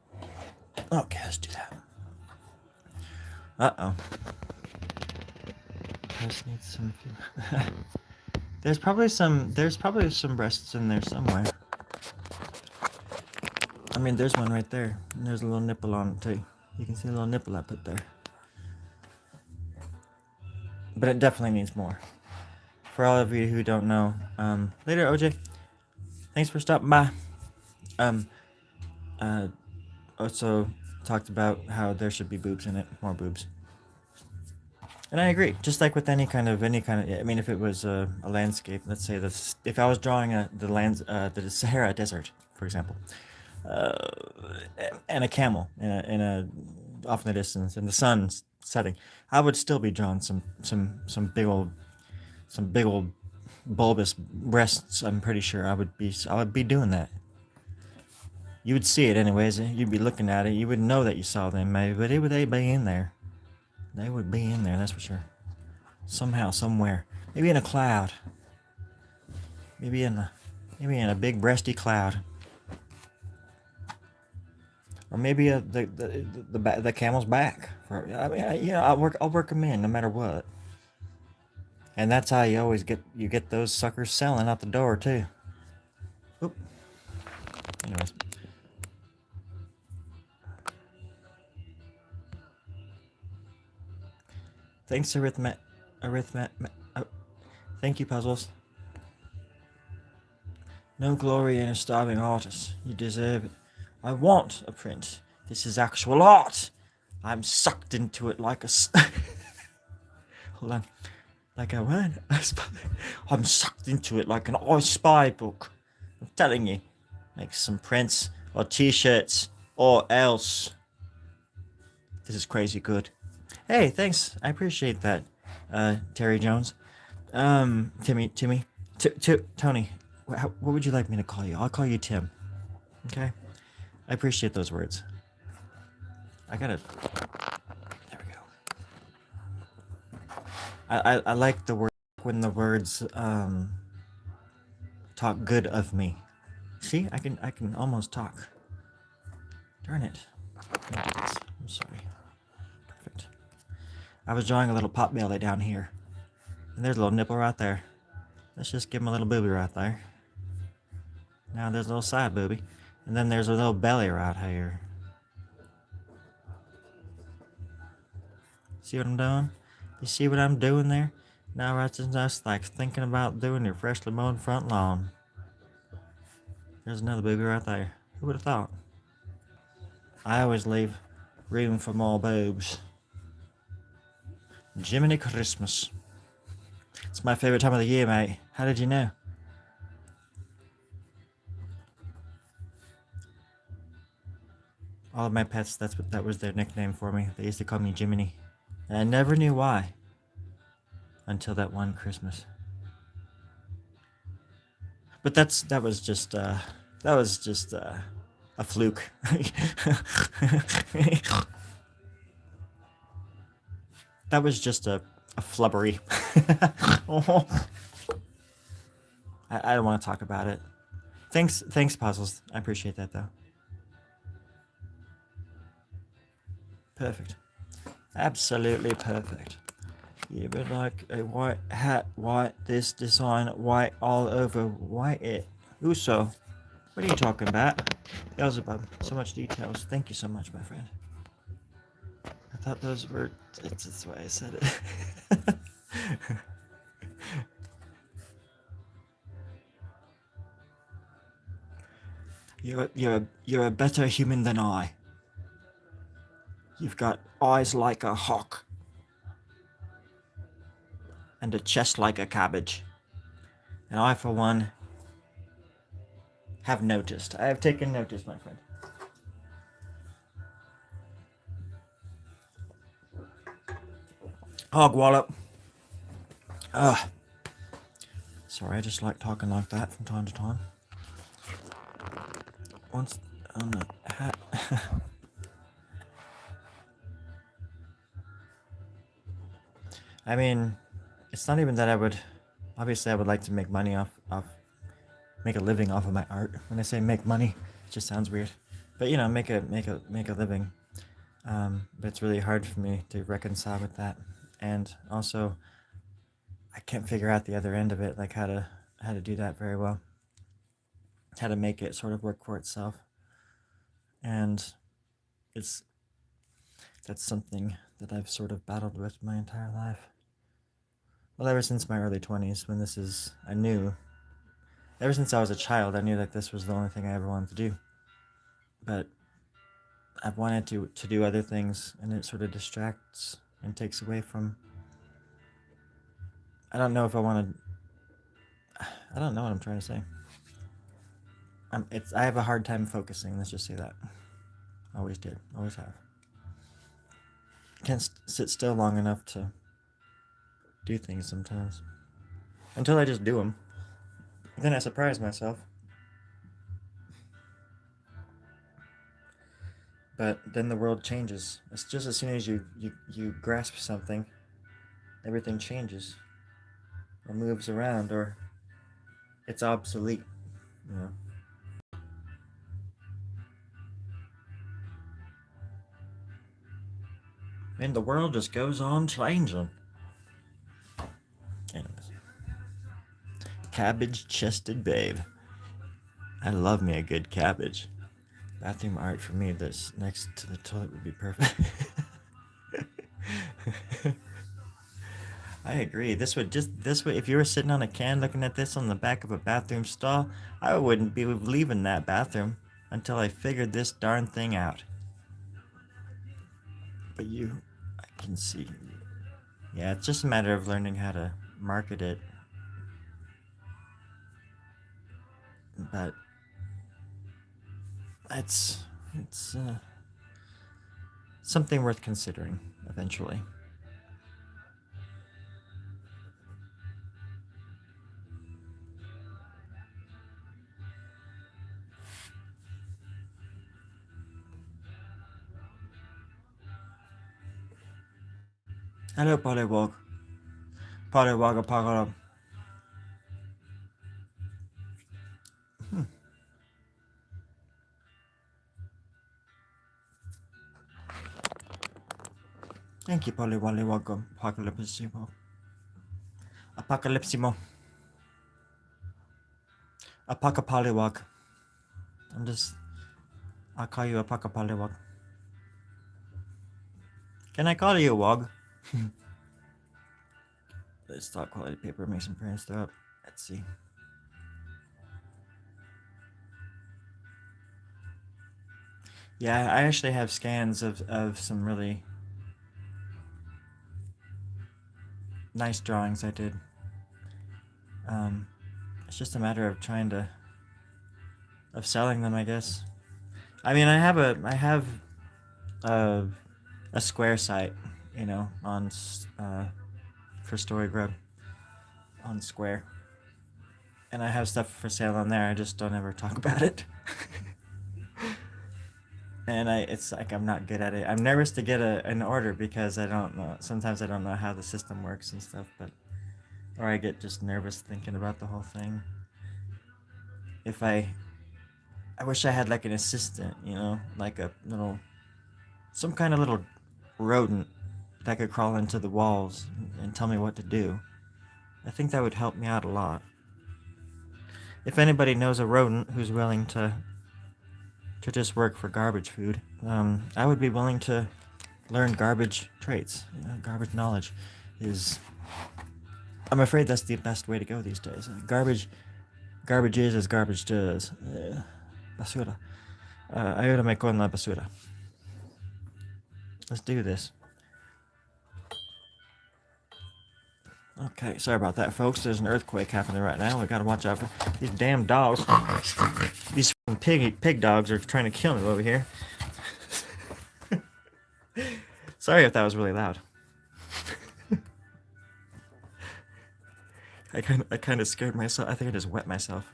Okay, let's do that. Uh-oh. I just need some. There's probably some breasts in there somewhere. I mean, there's one right there. And there's a little nipple on it too. You can see a little nipple I put there. But it definitely needs more. For all of you who don't know, later, OJ. Thanks for stopping by. Also talked about how there should be boobs in it, more boobs. And I agree. Just like with any kind of, I mean, if it was a landscape, let's say this, if I was drawing the Sahara Desert, for example, and a camel in a off in the distance, and the sun setting, I would still be drawing some big old bulbous breasts. I'm pretty sure I would be doing that. You would see it anyways. You'd be looking at it. You would know that you saw them, maybe, but they'd be in there. They would be in there, that's for sure. Somehow, somewhere. Maybe in a cloud. Maybe in a big breasty cloud. Or maybe the camel's back. I'll work them in no matter what. And that's how you always get those suckers selling out the door too. Oop. Anyways. Thanks, arithmet. Thank you, Puzzles. No glory in a starving artist. You deserve it. I want a print. This is actual art. I'm sucked into it like a... Hold on. Like a what? I'm sucked into it like an I Spy book. I'm telling you. Make some prints or t-shirts or else. This is crazy good. Hey, thanks. I appreciate that, Terry Jones. Tony. What would you like me to call you? I'll call you Tim. Okay? I appreciate those words. I gotta... There we go. I like the word when the words, talk good of me. See? I can almost talk. Darn it. I'm sorry. Perfect. I was drawing a little pot belly down here. And there's a little nipple right there. Let's just give him a little booby right there. Now there's a little side booby. And then there's a little belly right here. See what I'm doing? You see what I'm doing there? Now right just like thinking about doing your freshly mown front lawn. There's another booby right there. Who would have thought? I always leave room for more boobs. Jiminy Christmas. It's my favorite time of the year, mate. How did you know? All of my pets, that was their nickname for me. They used to call me Jiminy. And I never knew why. Until that one Christmas. But that was just a fluke. That was just a flubbery. I don't want to talk about it. Thanks, Puzzles. I appreciate that, though. Perfect. Absolutely perfect. You would like a white hat, white this design, white all over, white it. Uso. What are you talking about? Beelzebub. So much details. Thank you so much, my friend. I thought those were... That's why I said it. You're a better human than I. You've got eyes like a hawk. And a chest like a cabbage. And I, for one, have noticed. I have taken notice, my friend. Hog wallop. Sorry, I just like talking like that from time to time. Once on the hat. I mean, it's not even that I would... Obviously, I would like to make money make a living off of my art. When I say make money, it just sounds weird. But you know, make a living. But it's really hard for me to reconcile with that. And also, I can't figure out the other end of it, like how to do that very well. How to make it sort of work for itself. And that's something that I've sort of battled with my entire life. Well, ever since my early 20s, when I knew, ever since I was a child, I knew that this was the only thing I ever wanted to do. But I've wanted to do other things, and it sort of distracts and takes away from... I don't know if I want to... I don't know what I'm trying to say. I have a hard time focusing, let's just say that. Always did, always have. Can't sit still long enough to do things sometimes. Until I just do them. Then I surprise myself. But then the world changes. It's just as soon as you grasp something, everything changes. Or moves around, or it's obsolete, you know. And the world just goes on changing. Anyways. Cabbage-chested babe. I love me a good cabbage. Bathroom art for me that's next to the toilet would be perfect. I agree. This would if you were sitting on a can looking at this on the back of a bathroom stall, I wouldn't be leaving that bathroom until I figured this darn thing out. But I can see. Yeah, it's just a matter of learning how to market it. But it's something worth considering eventually. Hello, Polywog. Polywog, Polywog. Thank you, Polywog. Apocalypsimo. Apocalypsimo. Apocapolywog. I'll call you Apocapolywog. Can I call you a wog? This top quality paper makes some parents throw up. Let's see. Yeah, I actually have scans of some really nice drawings I did. It's just a matter of selling them, I guess. I mean, I have a Square site, on for StoryGrub on Square, and I have stuff for sale on there. I just don't ever talk about it. And it's like I'm not good at it. I'm nervous to get an order because I don't know. Sometimes I don't know how the system works and stuff, or I get just nervous thinking about the whole thing. I wish I had like an assistant, like some kind of little rodent that could crawl into the walls and tell me what to do. I think that would help me out a lot. If anybody knows a rodent who's willing to just work for garbage food, I would be willing to learn garbage traits. Garbage knowledge I'm afraid that's the best way to go these days. Garbage is as garbage does. Basura. Ayúdame con la basura. Let's do this. Okay, sorry about that, folks. There's an earthquake happening right now. We gotta watch out for these damn dogs. These pig dogs are trying to kill me over here. Sorry if that was really loud. I kind of scared myself. I think I just wet myself.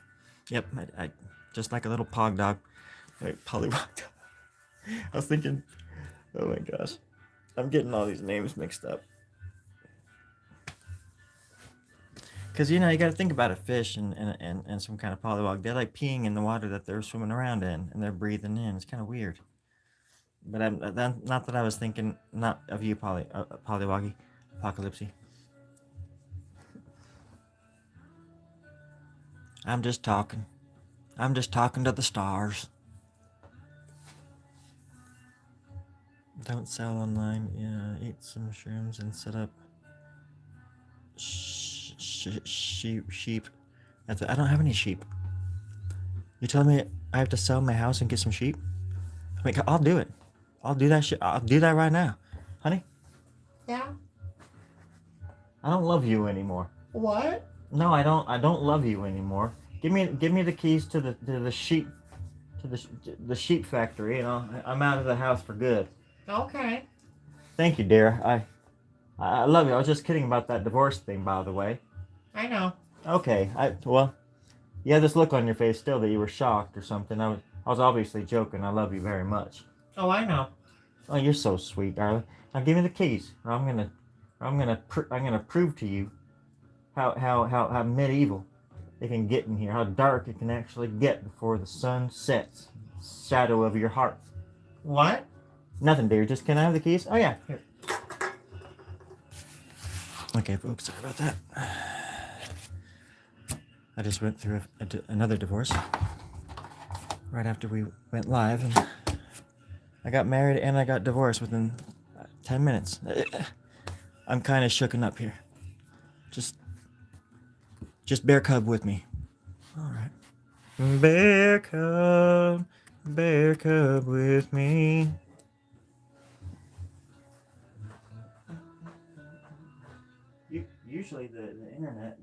Yep, I just like a little pog dog. Wait, polywog. I was thinking, oh my gosh, I'm getting all these names mixed up. Because you got to think about a fish and some kind of polywog. They're like peeing in the water that they're swimming around in, and they're breathing in. It's kind of weird. But not that I was thinking not of you, Polywoggy, Apocalypsy. I'm just talking. I'm just talking to the stars. Don't sell online. Yeah, eat some mushrooms and set up sheep. I don't have any sheep. You telling me I have to sell my house and get some sheep? I mean, I'll do it. I'll do that shit. I'll do that right now, honey. Yeah. I don't love you anymore. What? No, I don't. I don't love you anymore. Give me the keys to the sheep, to the sheep factory. I'm out of the house for good. Okay. Thank you, dear. I love you. I was just kidding about that divorce thing, by the way. I know. Okay. You had this look on your face still that you were shocked or something. I was obviously joking. I love you very much. Oh, I know. Oh, you're so sweet, darling. Now give me the keys, or I'm gonna prove to you how medieval it can get in here, how dark it can actually get before the sun sets. Shadow of your heart. What? Nothing, dear. Just can I have the keys? Oh yeah, here. Okay, folks, sorry about that. I just went through another divorce right after we went live, and I got married and I got divorced within 10 minutes. I'm kind of shooken up here. Just bear cub with me. All right. Bear cub with me. Usually the internet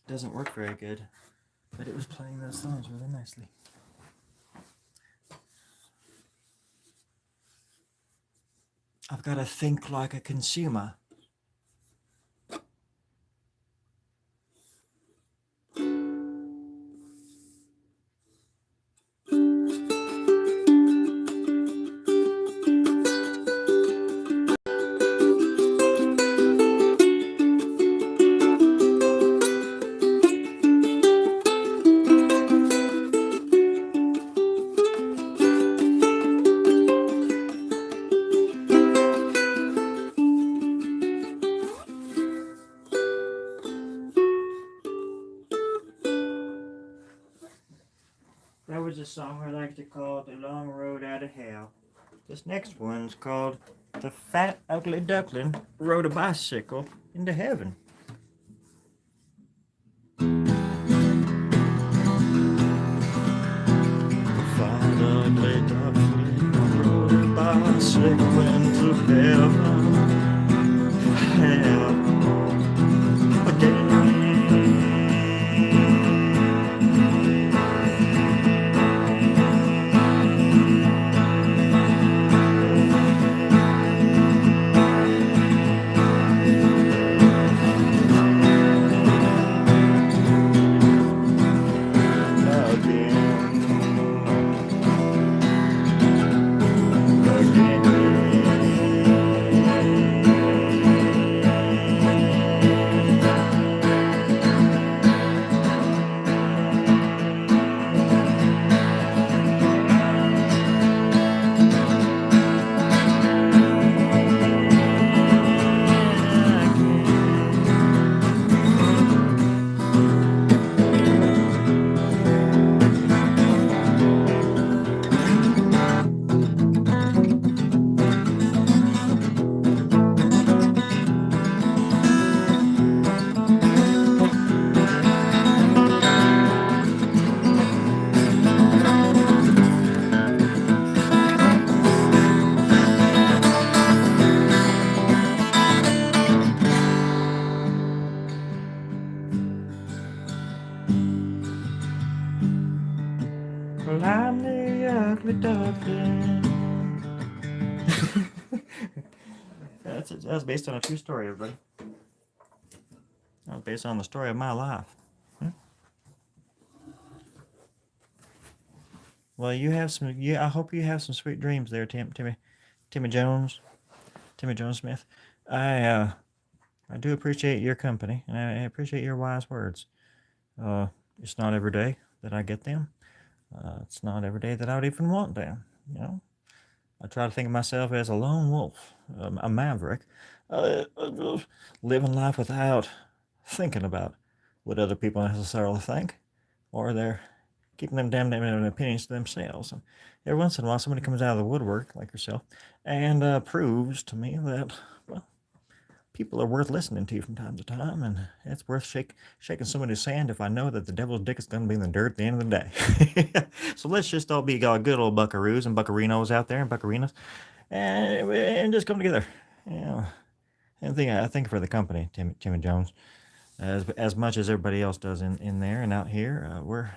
doesn't work very good, but it was playing those songs really nicely. I've got to think like a consumer. That was a song I like to call The Long Road Out of Hell. This next one's called The Fat Ugly Duckling Rode a Bicycle into Heaven. The fat ugly duckling rode a bicycle into heaven. Hell. Well, I'm the ugly duckling. That's based on a true story, everybody. That was based on the story of my life. Well, you have some. Yeah, I hope you have some sweet dreams there, Timmy Jones Smith. I do appreciate your company, and I appreciate your wise words. It's not every day that I get them. It's not every day that I would even want them. You know, I try to think of myself as a lone wolf, a maverick, living life without thinking about what other people necessarily think, or they're keeping them damn opinions to themselves. And every once in a while, somebody comes out of the woodwork, like yourself, and proves to me that, well, people are worth listening to from time to time, and it's worth shaking somebody's hand if I know that the devil's dick is going to be in the dirt at the end of the day. So let's just all be good old buckaroos and buccarinos out there and buccarinas, and just come together. You know, and I think for the company, Timmy Jones, as much as everybody else does in there and out here, we're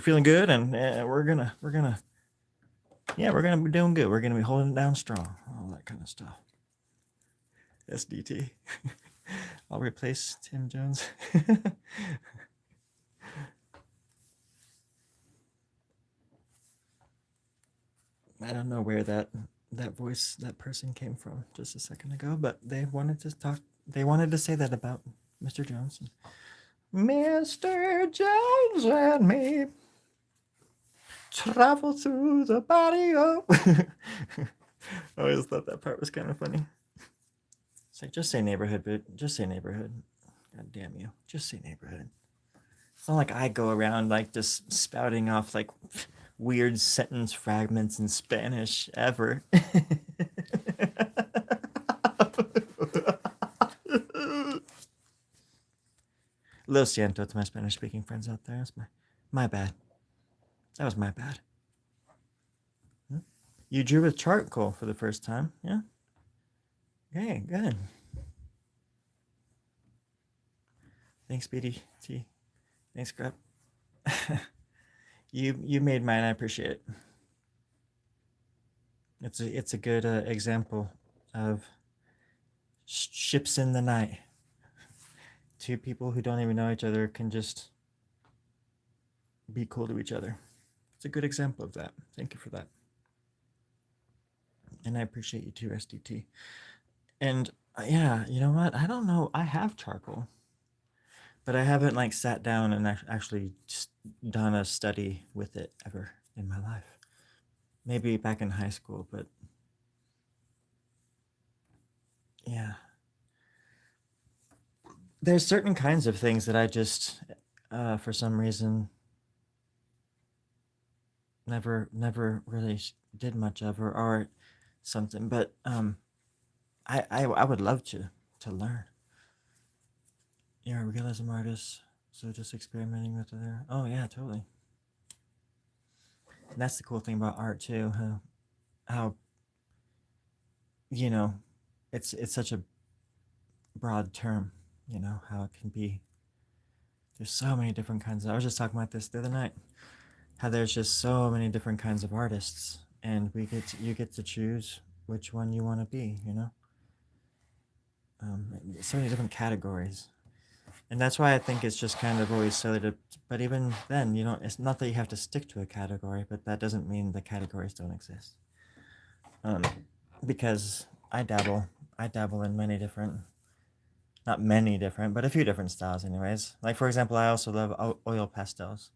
feeling good, and we're gonna be doing good. We're gonna be holding it down strong, all that kind of stuff. SDT. I'll replace Tim Jones. I don't know where that person came from just a second ago, but they wanted to talk. They wanted to say that about Mr. Jones. Mr. Jones and me travel through the barrio. I always thought that part was kind of funny. It's like, just say neighborhood, but just say neighborhood. God damn you. Just say neighborhood. It's not like I go around like just spouting off like weird sentence fragments in Spanish ever. Lo siento to my Spanish-speaking friends out there. That's my bad. That was my bad. You drew with charcoal for the first time, yeah? Okay, good. Thanks, BDT. Thanks, Grub. You made mine. I appreciate it. It's a good example of ships in the night. Two people who don't even know each other can just be cool to each other. It's a good example of that. Thank you for that. And I appreciate you too, SDT. And yeah, you know what? I don't know. I have charcoal, but I haven't like sat down and actually just done a study with it ever in my life. Maybe back in high school, but yeah. There's certain kinds of things that I just, for some reason, never really did much of or something. But I would love to learn. You're a realism artist, so just experimenting with it. Oh yeah, totally. And that's the cool thing about art too. How you know, it's such a broad term. You know how it can be. There's so many different kinds. I was just talking about this the other night. How there's just so many different kinds of artists, and you get to choose which one you want to be. You know, so many different categories, and that's why I think it's just kind of always silly to. But even then, you know, it's not that you have to stick to a category, but that doesn't mean the categories don't exist. Because I dabble in many different, not many different, but a few different styles, anyways. Like for example, I also love oil pastels,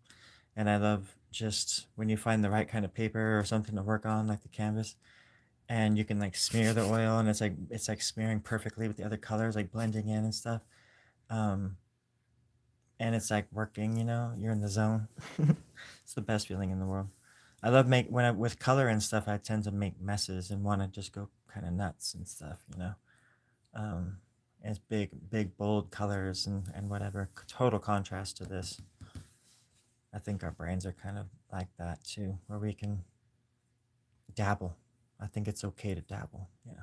and I love just when you find the right kind of paper or something to work on, like the canvas, and you can like smear the oil, and it's like smearing perfectly with the other colors, like blending in and stuff. Um, and it's like working, you know, you're in the zone. It's the best feeling in the world. I love with color and stuff. I tend to make messes and want to just go kind of nuts and stuff, you know. Um, it's big, bold colors and whatever. Total contrast to this. I think our brains are kind of like that too, where we can dabble. I think it's okay to dabble. Yeah,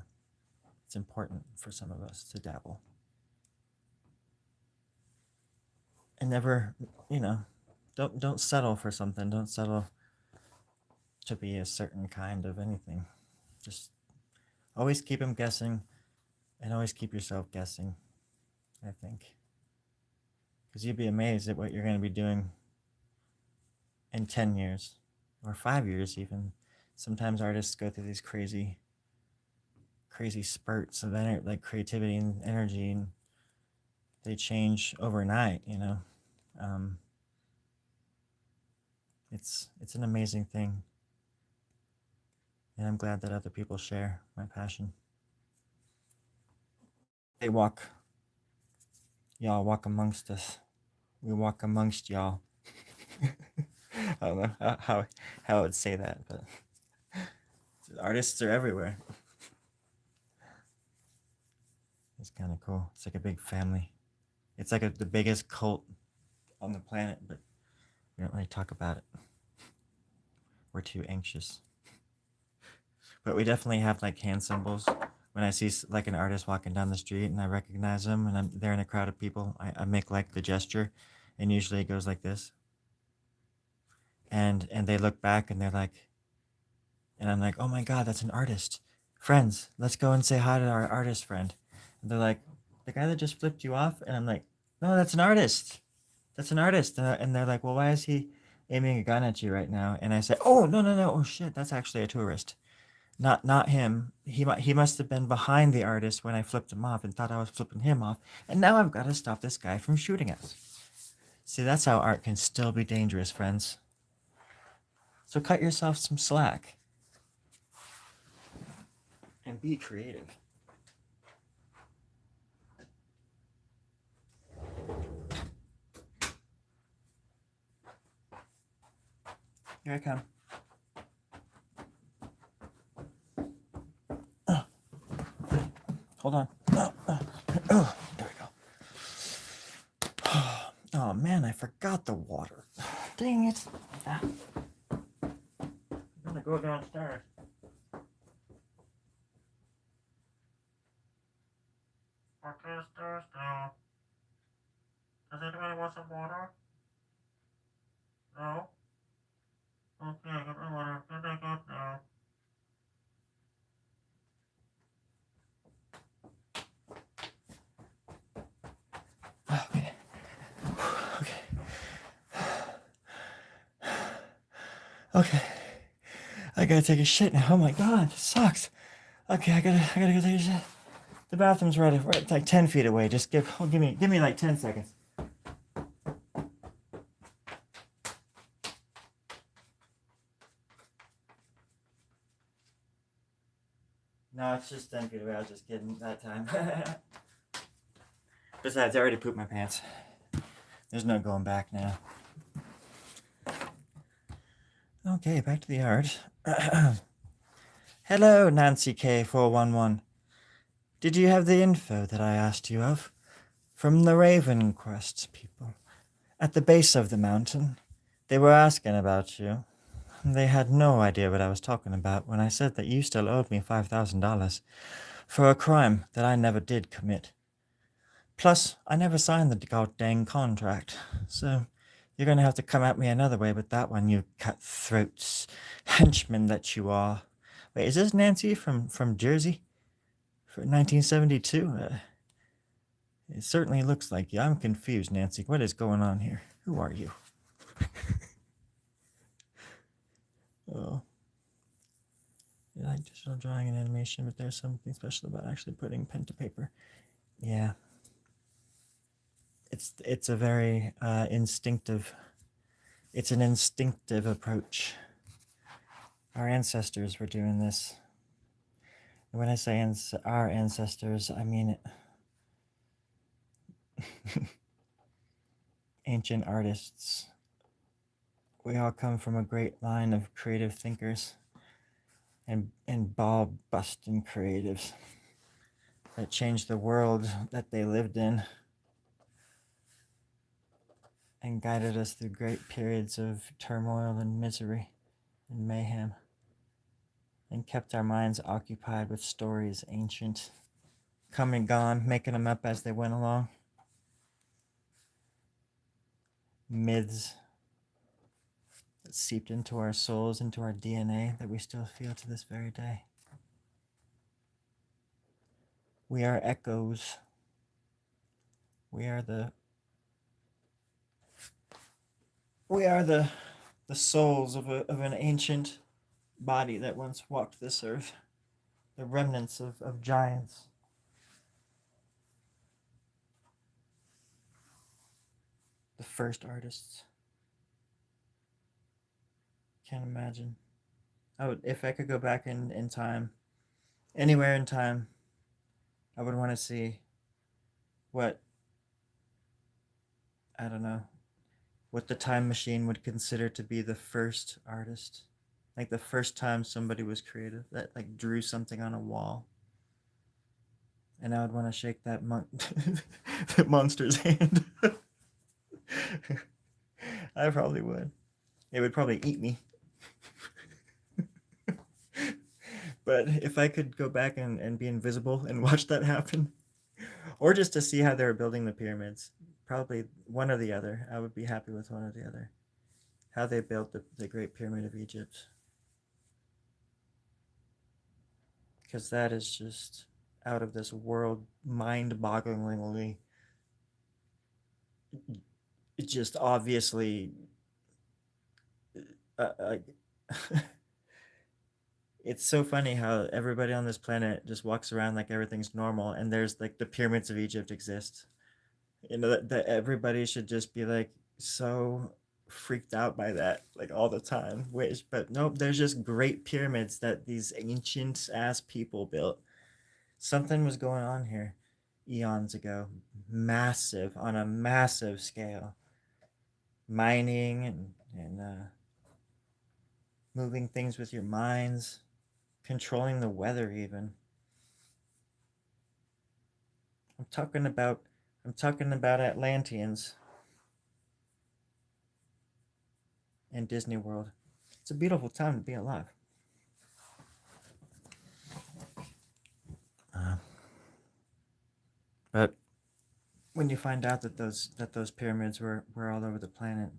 it's important for some of us to dabble. And never, you know, don't settle for something. Don't settle to be a certain kind of anything. Just always keep them guessing, and always keep yourself guessing. I think, because you'd be amazed at what you're going to be doing in 10 years or 5 years even. Sometimes artists go through these crazy spurts of like creativity and energy, and they change overnight. You know, um, it's an amazing thing, and I'm glad that other people share my passion. Y'all walk amongst us. We walk amongst y'all. I don't know how I would say that, but artists are everywhere. It's kind of cool. It's like a big family. It's like the biggest cult on the planet, but we don't really talk about it. We're too anxious. But we definitely have like hand symbols. When I see like an artist walking down the street and I recognize them and they're in a crowd of people, I make like the gesture, and usually it goes like this. And they look back and they're like, and I'm like, oh my God, that's an artist. Friends, let's go and say hi to our artist friend. And they're like, the guy that just flipped you off? And I'm like, no, that's an artist. That's an artist. And they're like, well, why is he aiming a gun at you right now? And I said, oh, no. Oh, shit, that's actually a tourist. Not him. He must have been behind the artist when I flipped him off and thought I was flipping him off. And now I've got to stop this guy from shooting us. See, that's how art can still be dangerous, friends. So cut yourself some slack. And be creative. Here I come. Hold on. There we go. forgot the water. Dang it. I'm gonna go downstairs. Okay, stairs now. Does anybody want some water? No? Okay, get my water. Get back up now. Okay. Okay. I gotta take a shit now. Oh my god, it sucks. Okay, I gotta go take a shit. The bathroom's right, like 10 feet away. Just give me like 10 seconds. No, it's just 10 feet away. I was just kidding that time. Besides, I already pooped my pants. There's no going back now. Okay, back to the art. Hello, Nancy K411. Did you have the info that I asked you of? From the Raven Quest people. At the base of the mountain. They were asking about you. They had no idea what I was talking about when I said that you still owed me $5,000 for a crime that I never did commit. Plus, I never signed the goddamn contract, so you're going to have to come at me another way with that one, you cutthroat henchman that you are. Wait, is this Nancy from Jersey? For 1972? It certainly looks like you. I'm confused, Nancy. What is going on here? Who are you? Oh. I like digital drawing and animation, but there's something special about actually putting pen to paper. Yeah. It's a very instinctive. It's an instinctive approach. Our ancestors were doing this. And when I say our ancestors, I mean it. Ancient artists. We all come from a great line of creative thinkers and ball-busting creatives that changed the world that they lived in and guided us through great periods of turmoil and misery and mayhem, and kept our minds occupied with stories ancient, come and gone, making them up as they went along. Myths that seeped into our souls, into our DNA, that we still feel to this very day. We are echoes. We are the souls of an ancient body that once walked this earth. The remnants of giants. The first artists. Can't imagine. If I could go back in time, anywhere in time, I would want to see what, I don't know, what the time machine would consider to be the first artist. Like the first time somebody was creative, that like drew something on a wall. And I would want to shake that that monster's hand. I probably would. It would probably eat me. But if I could go back and be invisible and watch that happen, or just to see how they were building the pyramids, probably one or the other. I would be happy with one or the other. How they built the Great Pyramid of Egypt. Because that is just out of this world, mind-bogglingly, just obviously it's so funny how everybody on this planet just walks around like everything's normal, and there's like the pyramids of Egypt exist. You know that everybody should just be like so freaked out by that like all the time. But nope, there's just great pyramids that these ancient ass people built. Something was going on here eons ago, massive, on a massive scale. Mining and moving things with your minds, controlling the weather even. I'm talking about Atlanteans. in Disney World. It's a beautiful time to be alive. But when you find out that those pyramids were all over the planet,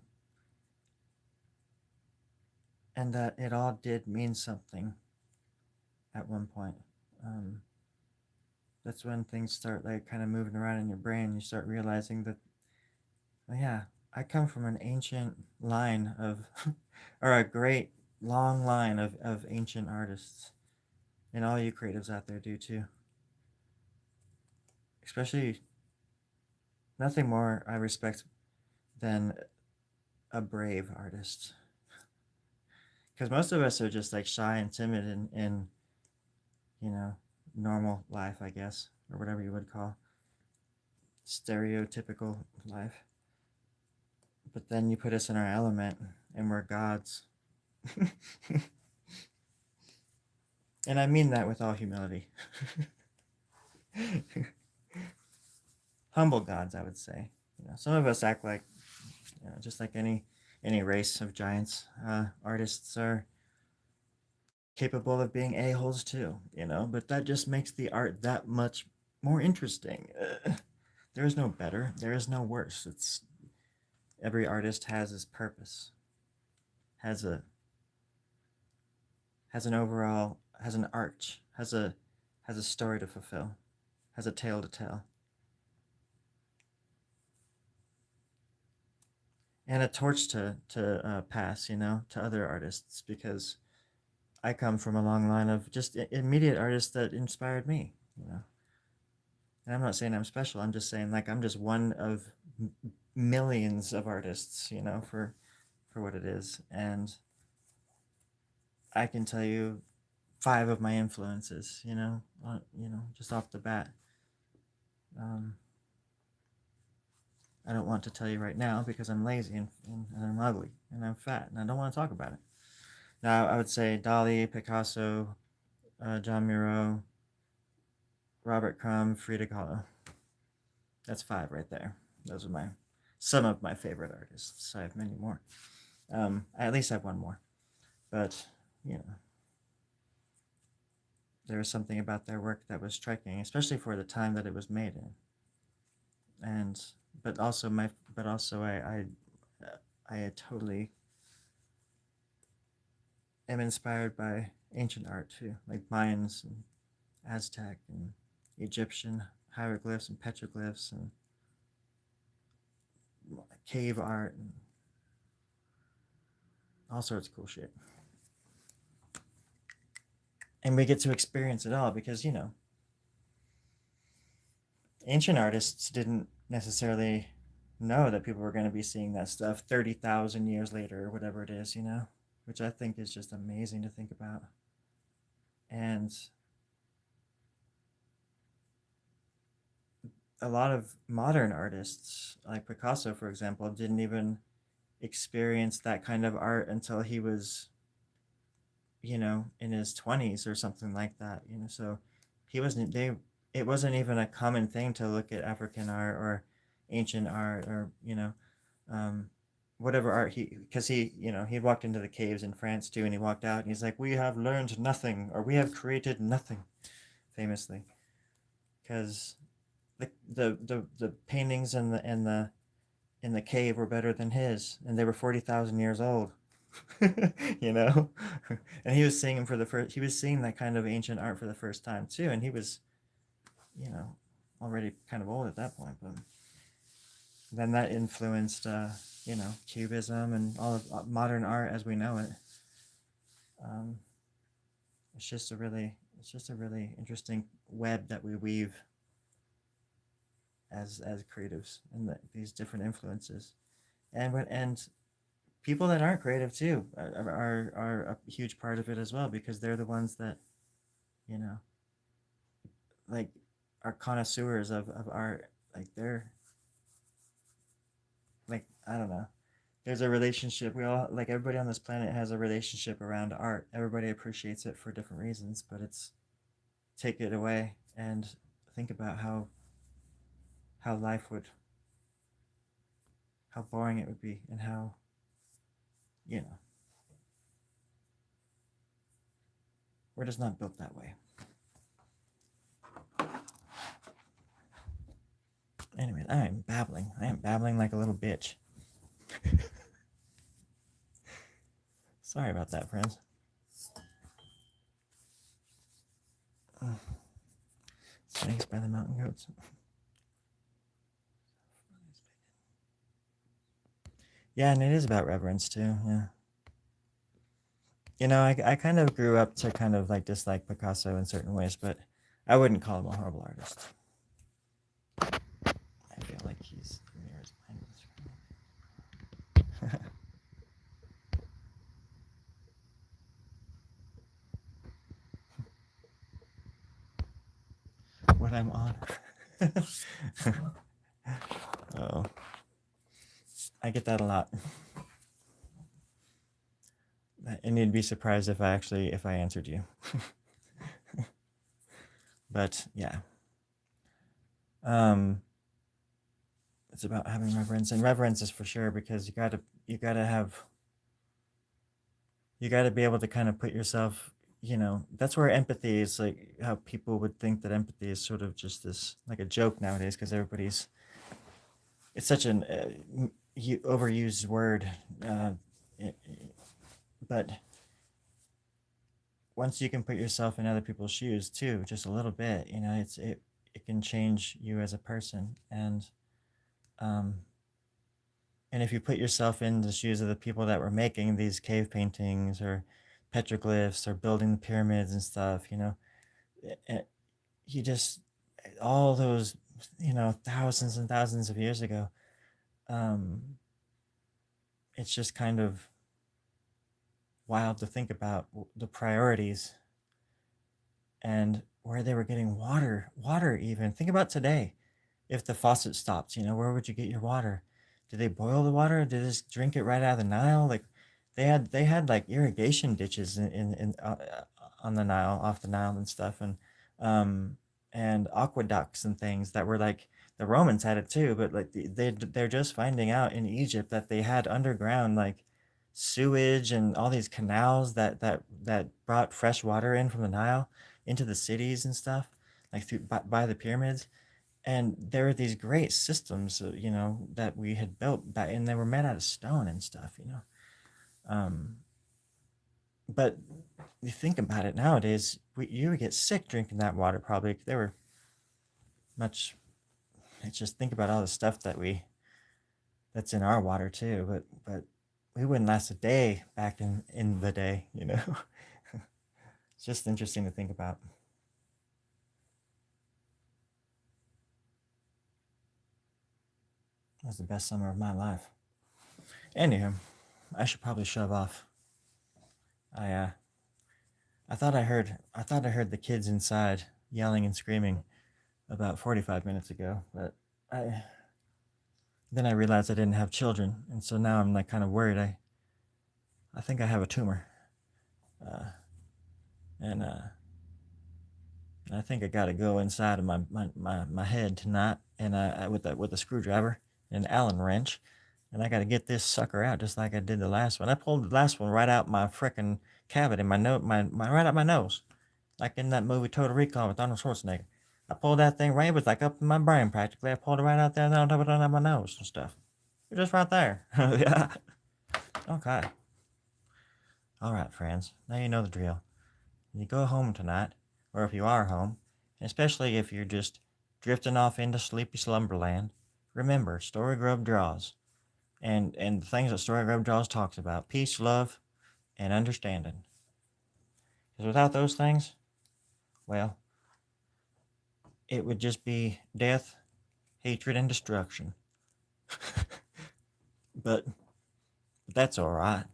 and that it all did mean something at one point, um, that's when things start like kind of moving around in your brain. You start realizing that, well, yeah, I come from an ancient line of, or a great long line of ancient artists, and all you creatives out there do too. Especially, nothing more I respect than a brave artist. Because most of us are just like shy and timid in you know, normal life, I guess, or whatever you would call stereotypical life. But then you put us in our element and we're gods. And I mean that with all humility. Humble gods, I would say. Some of us act like, just like any race of giants. Artists are capable of being a-holes too, but that just makes the art that much more interesting. There is no better, there is no worse. It's every artist has his purpose, has a has an overall has an arch, has a story to fulfill, has a tale to tell, and a torch to pass, to other artists, because I come from a long line of just immediate artists that inspired me. And I'm not saying I'm special. I'm just saying, like, I'm just one of millions of artists, for what it is. And I can tell you 5 of my influences, just off the bat. Um, I don't want to tell you right now because I'm lazy and I'm ugly and I'm fat and I don't want to talk about it. Now, I would say Dali, Picasso, John Miro, Robert Crumb, Frida Kahlo. That's 5 right there. Those are some of my favorite artists. I have many more. I at least have one more. But, you know, there was something about their work that was striking, especially for the time that it was made in. And I totally am inspired by ancient art too, like Mayans and Aztec and Egyptian hieroglyphs and petroglyphs and cave art and all sorts of cool shit. And we get to experience it all because, ancient artists didn't necessarily know that people were going to be seeing that stuff 30,000 years later or whatever it is, which I think is just amazing to think about. And a lot of modern artists, like Picasso, for example, didn't even experience that kind of art until he was, in his 20s or something like that, so he wasn't, it wasn't even a common thing to look at African art or ancient art or, um, whatever art because he walked into the caves in France too, and he walked out and he's like, we have learned nothing, or we have created nothing, famously, because the paintings in the cave were better than his, and they were 40,000 years old. you know and he was seeing him for the first he was seeing that kind of ancient art for the first time too, and he was, you know already kind of old at that point. But then that influenced, cubism and all of modern art as we know it. um, it's just a really interesting web that we weave as creatives, and these different influences, and people that aren't creative too are a huge part of it as well, because they're the ones that, you know like, are connoisseurs of art. Like, they're like, I don't know, there's a relationship. We all, like, everybody on this planet has a relationship around art. Everybody appreciates it for different reasons, but it's, take it away and think about how life would how boring it would be, and how you know, we're just not built that way. Anyway, I am babbling. I am babbling like a little bitch. Sorry about that, friends. Snakes by the mountain goats. Yeah, and it is about reverence too. Yeah. You know, I kind of grew up to kind of like dislike Picasso in certain ways, but I wouldn't call him a horrible artist. I feel like he's near his mind. What I'm on. Oh, I get that a lot. And you'd be surprised if I answered you. But yeah. It's about having reverence, and reverence is for sure, because you gotta be able to kind of put yourself, that's where empathy is, like how people would think that empathy is sort of just this like a joke nowadays, because it's such an overused word, but once you can put yourself in other people's shoes too, just a little bit, it can change you as a person. Um, and if you put yourself in the shoes of the people that were making these cave paintings or petroglyphs or building the pyramids and stuff, you just, all those, thousands and thousands of years ago, it's just kind of wild to think about the priorities and where they were getting water even. Think about today. If the faucet stopped, where would you get your water? Did they boil the water? Did they just drink it right out of the Nile? Like they had like irrigation ditches on the Nile, off the Nile and stuff, and aqueducts and things that were like, the Romans had it too, but like they're just finding out in Egypt that they had underground like sewage and all these canals that brought fresh water in from the Nile into the cities and stuff, like through by the pyramids. And there were these great systems, that we had built back, and they were made out of stone and stuff, but you think about it nowadays, you would get sick drinking that water probably. They were much. Just think about all the stuff that's in our water too, but we wouldn't last a day back in the day, It's just interesting to think about. That was the best summer of my life. Anywho, I should probably shove off. I thought I heard the kids inside yelling and screaming about 45 minutes ago, but then I realized I didn't have children, and so now I'm like kind of worried. I think I have a tumor, and I think I got to go inside of my head tonight, and with a screwdriver and an Allen wrench, and I got to get this sucker out just like I did the last one. I pulled the last one right out my frickin' cavity, my right out my nose, like in that movie Total Recall with Arnold Schwarzenegger. I pulled that thing right, it was like up in my brain practically. I pulled it right out there and on top of it on my nose and stuff. You're just right there. Yeah. Okay. All right, friends. Now you know the drill. When you go home tonight, or if you are home, and especially if you're just drifting off into sleepy slumberland, remember Story Grub draws, and the things that Story Grub draws talks about: peace, love, and understanding. Because without those things, well, it would just be death, hatred, and destruction. but that's all right.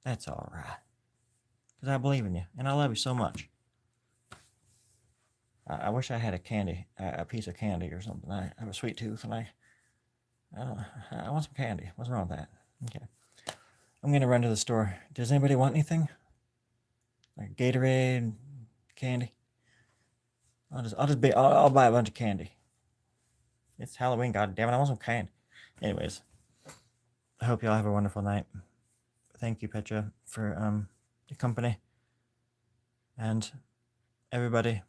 That's all right. Because I believe in you, and I love you so much. I wish I had a piece of candy or something. I have a sweet tooth, and I want some candy. What's wrong with that? Okay. I'm going to run to the store. Does anybody want anything? Like Gatorade, candy? I'll buy a bunch of candy. It's Halloween, goddammit, I want some candy. Anyways, I hope y'all have a wonderful night. thank you, Petra, for the company and everybody.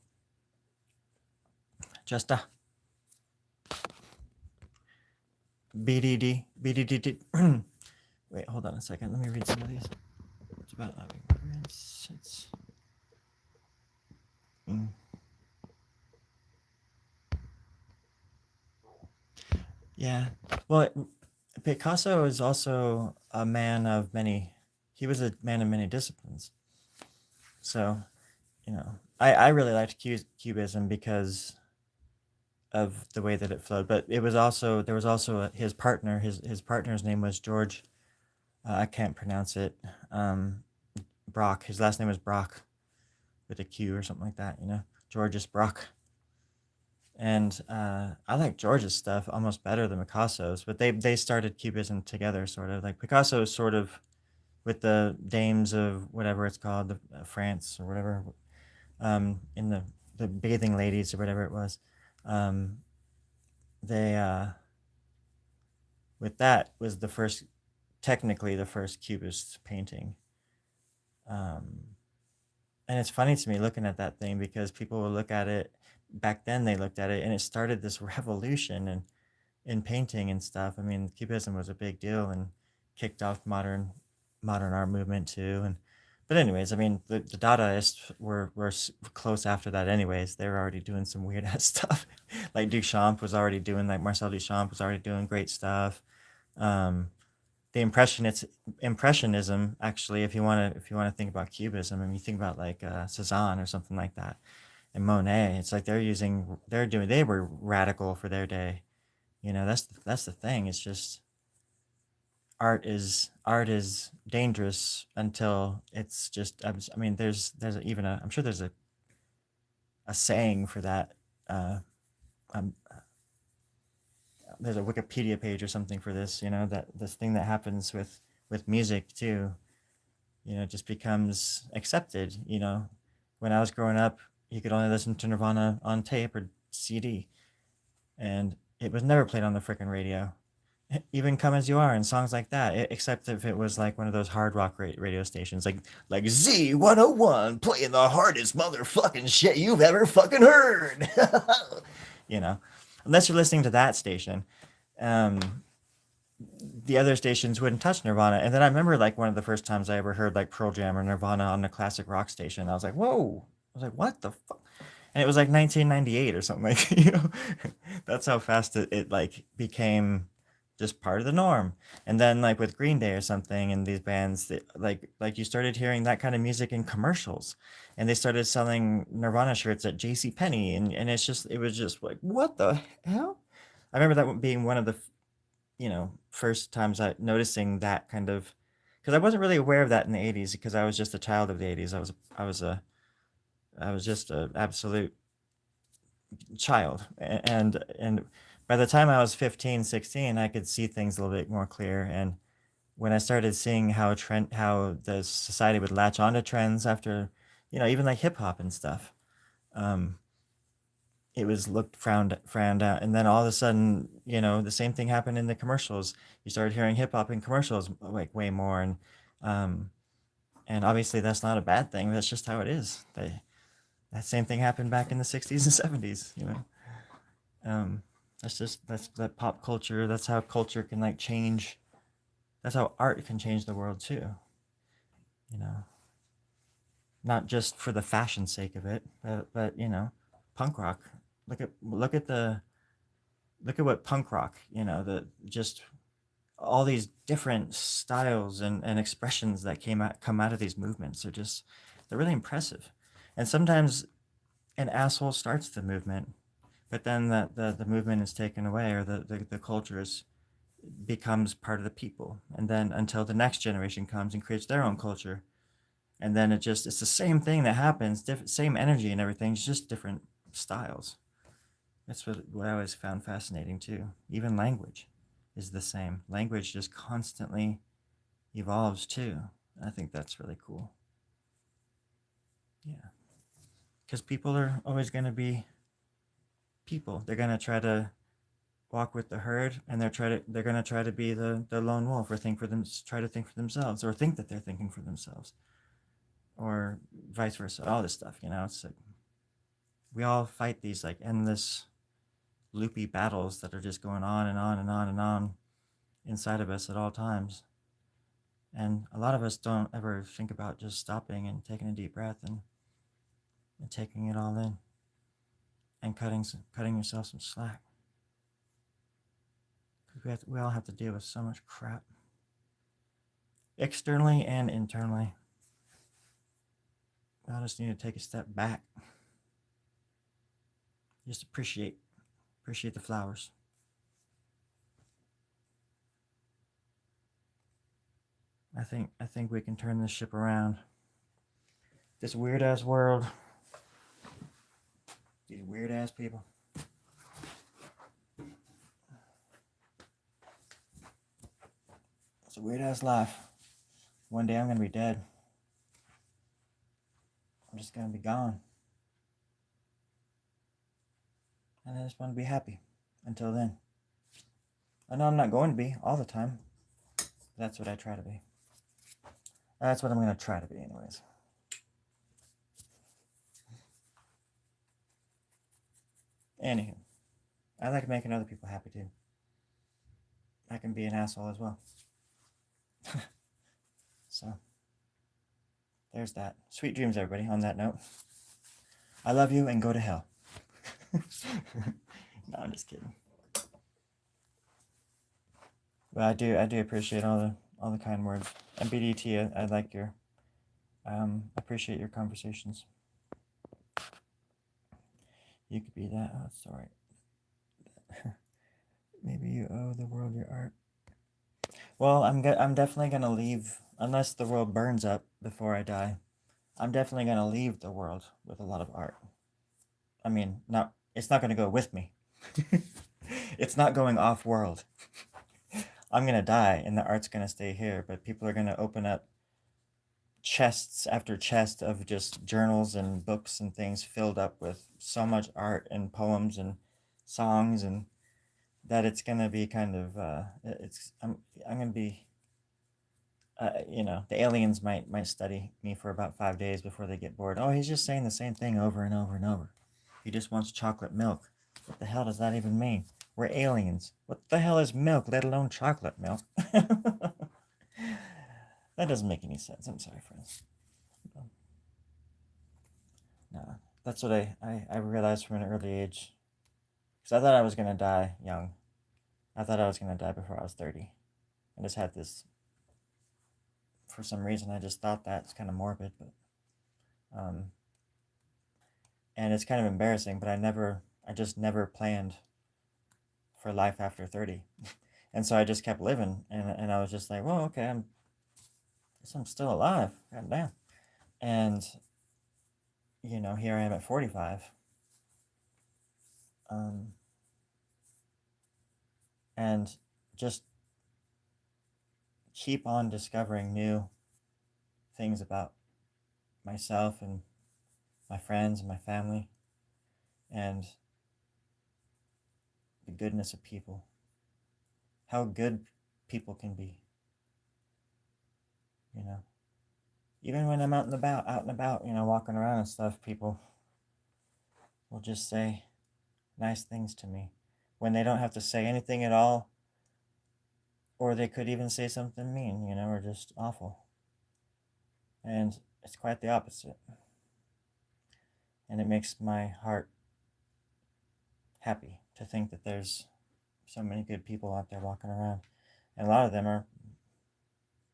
Just BDD, BDD. Wait, hold on a second. Let me read some of these. It's about loving words. It's. Yeah. Well, Picasso is also a man of many. He was a man of many disciplines. So, I really liked Cubism because of the way that it flowed. But it was also there was also his partner. His partner's name was George. I can't pronounce it. Brock. His last name was Brock, with a Q or something like that. Georges Brock. And I like George's stuff almost better than Picasso's, but they started Cubism together, sort of. Like Picasso is sort of with the dames of whatever it's called, the France or whatever, in the bathing ladies or whatever it was. Um, they with that was technically the first Cubist painting. And it's funny to me looking at that thing because people will look at it back then. They looked at it and it started this revolution in painting and stuff. I mean, Cubism was a big deal and kicked off modern art movement too. But anyways, I mean, the Dadaists were close after that. Anyways, they were already doing some weird ass stuff. Like Marcel Duchamp was already doing great stuff. The impressionism, actually, if you want to think about Cubism, I mean, you think about like Cezanne or something like that, and Monet. It's like they were radical for their day. That's the thing. It's just art is dangerous until it's just. I mean, there's even I'm sure there's a saying for that. Um, there's a Wikipedia page or something for this. That this thing that happens with music too. Just becomes accepted. When I was growing up, you could only listen to Nirvana on tape or CD, and it was never played on the frickin' radio. Even "Come as You Are" and songs like that, except if it was like one of those hard rock radio stations, like Z101 playing the hardest motherfucking shit you've ever fucking heard. you know, Unless you're listening to that station, um, the other stations wouldn't touch Nirvana. And then I remember like one of the first times I ever heard like Pearl Jam or Nirvana on a classic rock station. I was like, whoa! I was like, what the fuck? And it was like 1998 or something like that's how fast it like became just part of the norm. And then like with Green Day or something and these bands that like you started hearing that kind of music in commercials, and they started selling Nirvana shirts at J.C. Penney, and it was just like, what the hell? I remember that being one of the first times I noticing that kind of, because I wasn't really aware of that in the 80s because I was just a child of the 80s. I was just a absolute child. And by the time I was 15, 16, I could see things a little bit more clear. And when I started seeing how the society would latch onto trends after, even like hip hop and stuff, um, it was looked frowned out. And then all of a sudden, the same thing happened in the commercials. You started hearing hip hop in commercials like way more. Um, and obviously that's not a bad thing. That's just how it is. That same thing happened back in the 60s and 70s. Um, that's that pop culture. That's how culture can like change. That's how art can change the world too. You know, Not just for the fashion sake of it, but punk rock. Look at what punk rock. The just all these different styles and expressions that come out of these movements are just they're really impressive. And sometimes an asshole starts the movement, but then the movement is taken away, or the culture becomes part of the people, and then until the next generation comes and creates their own culture, and then it's the same thing that happens, same energy and everything, it's just different styles. That's what I always found fascinating too. Even language is the same. Language just constantly evolves too. I think that's really cool. Yeah, because people are always going to be people. They're going to try to walk with the herd, and they're gonna try to be the lone wolf, or try to think for themselves, or think that they're thinking for themselves, or vice versa. All this stuff, it's like we all fight these like endless loopy battles that are just going on and on and on and on inside of us at all times. And a lot of us don't ever think about just stopping and taking a deep breath and taking it all in and cutting yourself some slack. Because we all have to deal with so much crap, externally and internally. We all just need to take a step back. Just appreciate the flowers. I think we can turn this ship around. This weird ass world. These weird ass people. It's a weird ass life. One day I'm gonna be dead. I'm just gonna be gone. And I just want to be happy until then. I know I'm not going to be all the time. That's what I try to be. That's what I'm going to try to be, anyways. Anywho, I like making other people happy too. I can be an asshole as well. So, there's that. Sweet dreams, everybody, on that note. I love you and go to hell. No, I'm just kidding. But I do appreciate all the kind words. And BDT, I like your appreciate your conversations. You could be that. Oh, it's alright. Maybe you owe the world your art. Well, I'm definitely gonna leave, unless the world burns up before I die. I'm definitely gonna leave the world with a lot of art. I mean, it's not gonna go with me. It's not going off world. I'm gonna die and the art's gonna stay here, but people are gonna open up chests after chest of just journals and books and things filled up with so much art and poems and songs, and that it's gonna be kind of I'm gonna be the aliens might study me for about 5 days before they get bored. Oh, he's just saying the same thing over and over and over. He just wants chocolate milk. What the hell does that even mean? We're aliens. What the hell is milk, let alone chocolate milk? That doesn't make any sense. I'm sorry, friends. No, that's what I realized from an early age. Because I thought I was going to die young. I thought I was going to die before I was 30. I just had this, for some reason, I just thought that. It's kind of morbid, but and it's kind of embarrassing, but I just never planned for life after 30. And so I just kept living, and I was just like, well, okay, I'm still alive. God damn. And, here I am at 45. And just keep on discovering new things about myself and my friends and my family and the goodness of people. How good people can be. Even when I'm out and about, walking around and stuff, people will just say nice things to me when they don't have to say anything at all, or they could even say something mean, or just awful. And it's quite the opposite. And it makes my heart happy to think that there's so many good people out there walking around. And a lot of them are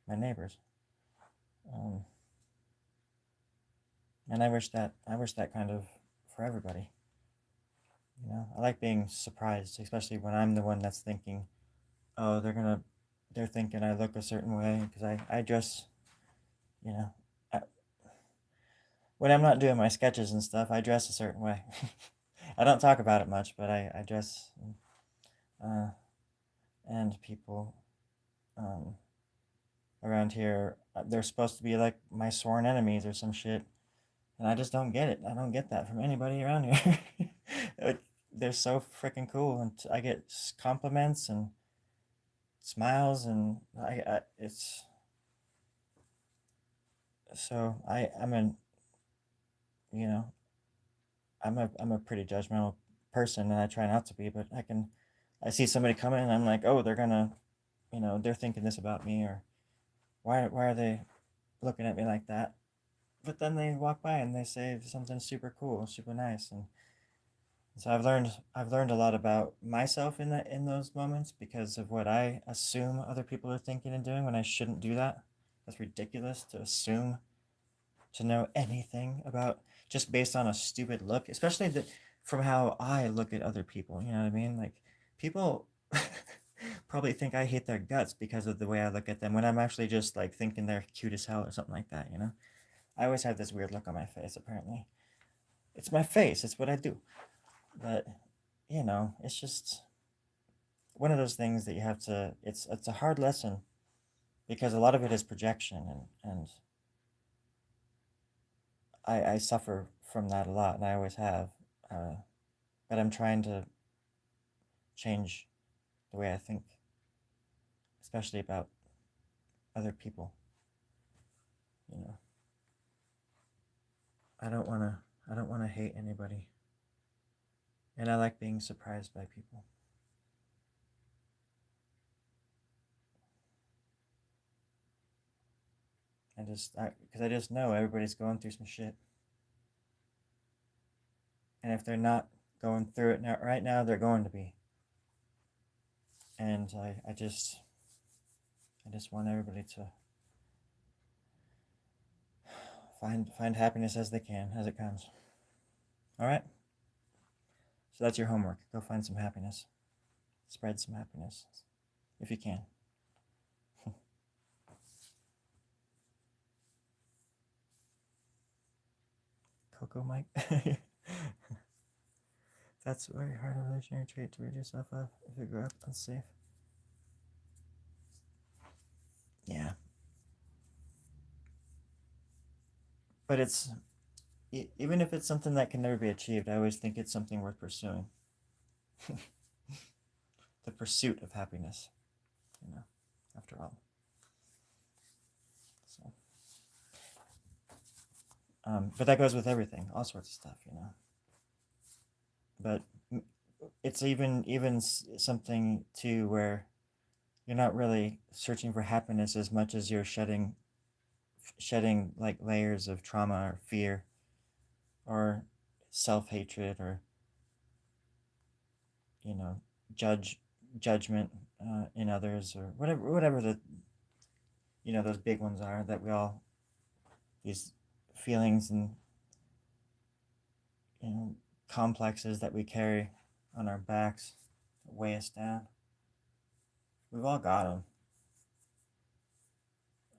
my neighbors. And I wish that kind of for everybody. I like being surprised, especially when I'm the one that's thinking, oh, they're thinking I look a certain way because I dress, when I'm not doing my sketches and stuff, I dress a certain way. I don't talk about it much, but I dress, and people around here, they're supposed to be like my sworn enemies or some shit. And I just don't get it. I don't get that from anybody around here. Like, they're so freaking cool, and I get compliments and smiles, and it's so I'm an you know I'm a pretty judgmental person, and I try not to be, but I see somebody coming, and I'm like, oh, they're gonna, they're thinking this about me, or why are they looking at me like that? But then they walk by and they say something super cool, super nice, and so I've learned a lot about myself in those moments because of what I assume other people are thinking and doing when I shouldn't do that. That's ridiculous to assume to know anything about just based on a stupid look, especially from how I look at other people. You know what I mean? Like people probably think I hate their guts because of the way I look at them when I'm actually just like thinking they're cute as hell or something like that. I always have this weird look on my face. Apparently, it's my face. It's what I do. But it's just one of those things that you have to. It's a hard lesson because a lot of it is projection, and I suffer from that a lot, and I always have. Uh, but I'm trying to change the way I think, especially about other people. You know, I don't wanna I don't wanna hate anybody, and I like being surprised by people. Because I just know everybody's going through some shit, and if they're not going through it now, right now, they're going to be. And I just want everybody to find happiness as they can, as it comes. All right. So that's your homework. Go find some happiness. Spread some happiness, if you can. Coco Mike. That's a very hard evolutionary trait to rid yourself of if you grew up unsafe. Yeah. But even if it's something that can never be achieved, I always think it's something worth pursuing. The pursuit of happiness, after all. So, but that goes with everything, all sorts of stuff. But it's even something too where you're not really searching for happiness as much as you're shedding like layers of trauma or fear or self-hatred or you know judgment in others or whatever those big ones are that we all these feelings and you know complexes that we carry on our backs that weigh us down. We've all got them,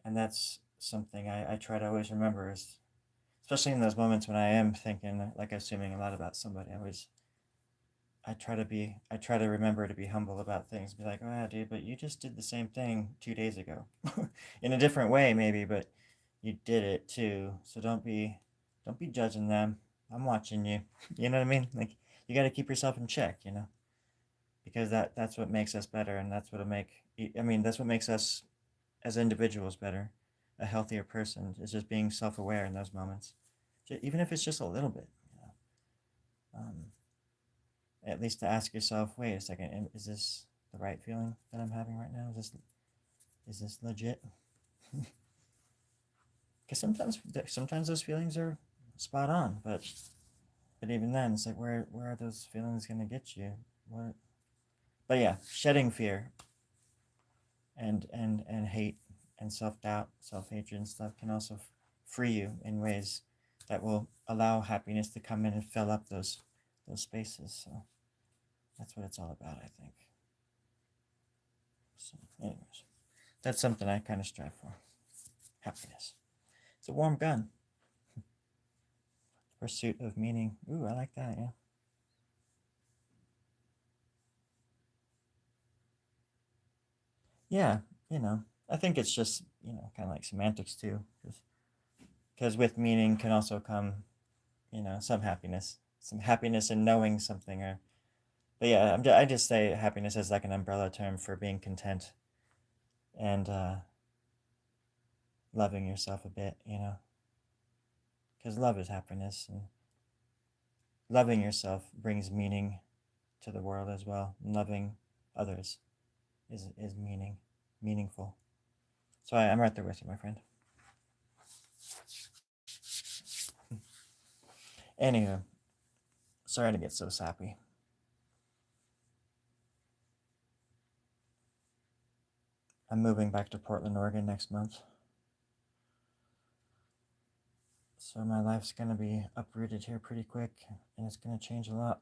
and that's something I try to always remember is especially in those moments when I am thinking like assuming a lot about somebody. I try to remember to be humble about things. Be like, oh yeah, dude, but you just did the same thing 2 days ago, in a different way maybe, but you did it too. So don't be judging them. I'm watching you. You know what I mean? Like you got to keep yourself in check. Because that's what makes us better, and that's what makes us as individuals better, a healthier person is just being self-aware in those moments, even if it's just a little bit. Um, at least to ask yourself, wait a second, is this the right feeling that I'm having right now? Is this legit? Because sometimes those feelings are spot on, but even then, it's like where are those feelings gonna get you? What? But yeah, shedding fear and hate and self-doubt, self-hatred and stuff can also free you in ways that will allow happiness to come in and fill up those spaces. So that's what it's all about, I think. So anyways, that's something I kind of strive for. Happiness. It's a warm gun. Pursuit of meaning. Ooh, I like that, yeah. Yeah, I think it's just, kind of like semantics too. Because with meaning can also come, some happiness. Some happiness in knowing something or But yeah, I just say happiness is like an umbrella term for being content and loving yourself a bit, you know, because love is happiness, and loving yourself brings meaning to the world as well. And loving others is meaningful. So I'm right there with you, my friend. Anywho, sorry to get so sappy. I'm moving back to Portland, Oregon next month. So my life's gonna be uprooted here pretty quick, and it's gonna change a lot.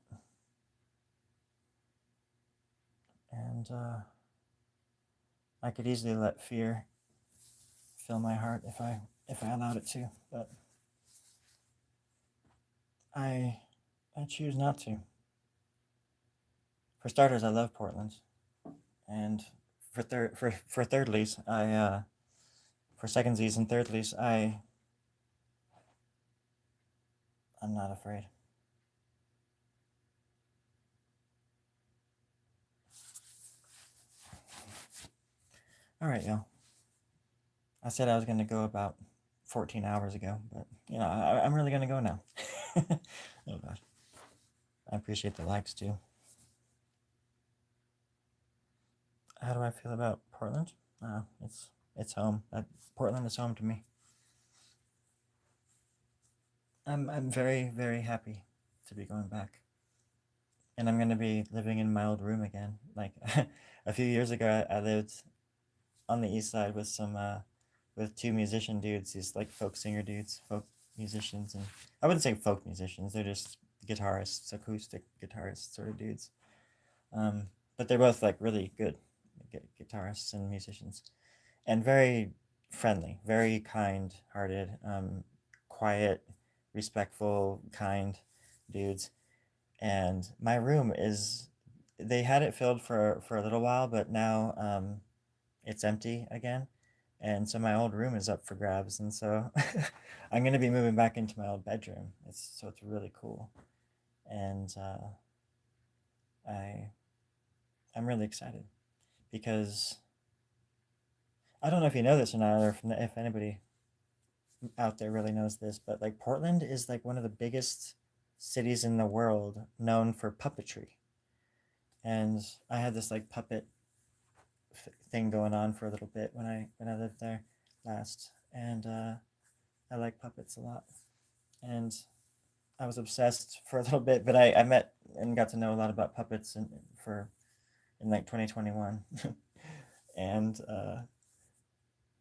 And I could easily let fear fill my heart if I allowed it to, but I choose not to. For starters, I love Portland, and for thirdlies, I for secondsies and thirdlies, I'm not afraid. All right, y'all. I said I was gonna go about 14 hours ago, but you know I'm really gonna go now. Oh god, I appreciate the likes too. How do I feel about Portland? It's home. Portland is home to me. I'm very happy to be going back, and I'm gonna be living in my old room again. Like a few years ago, I lived on the east side with two musician dudes. These like folk singer dudes, folk musicians, and I wouldn't say folk musicians. They're just guitarists, acoustic guitarists, sort of dudes. Um, but they're both like really good guitarists and musicians, and very friendly, very kind-hearted, quiet, respectful, kind dudes. And my room is they had it filled for a little while, but now it's empty again. And so my old room is up for grabs, and so I'm gonna be moving back into my old bedroom. It's really cool, and I I'm really excited because I don't know if you know this or not, or if anybody out there really knows this, but like Portland is like one of the biggest cities in the world known for puppetry. And I had this like puppet thing going on for a little bit when I lived there last, and I like puppets a lot. And I was obsessed for a little bit, but I met and got to know a lot about puppets in like 2021, and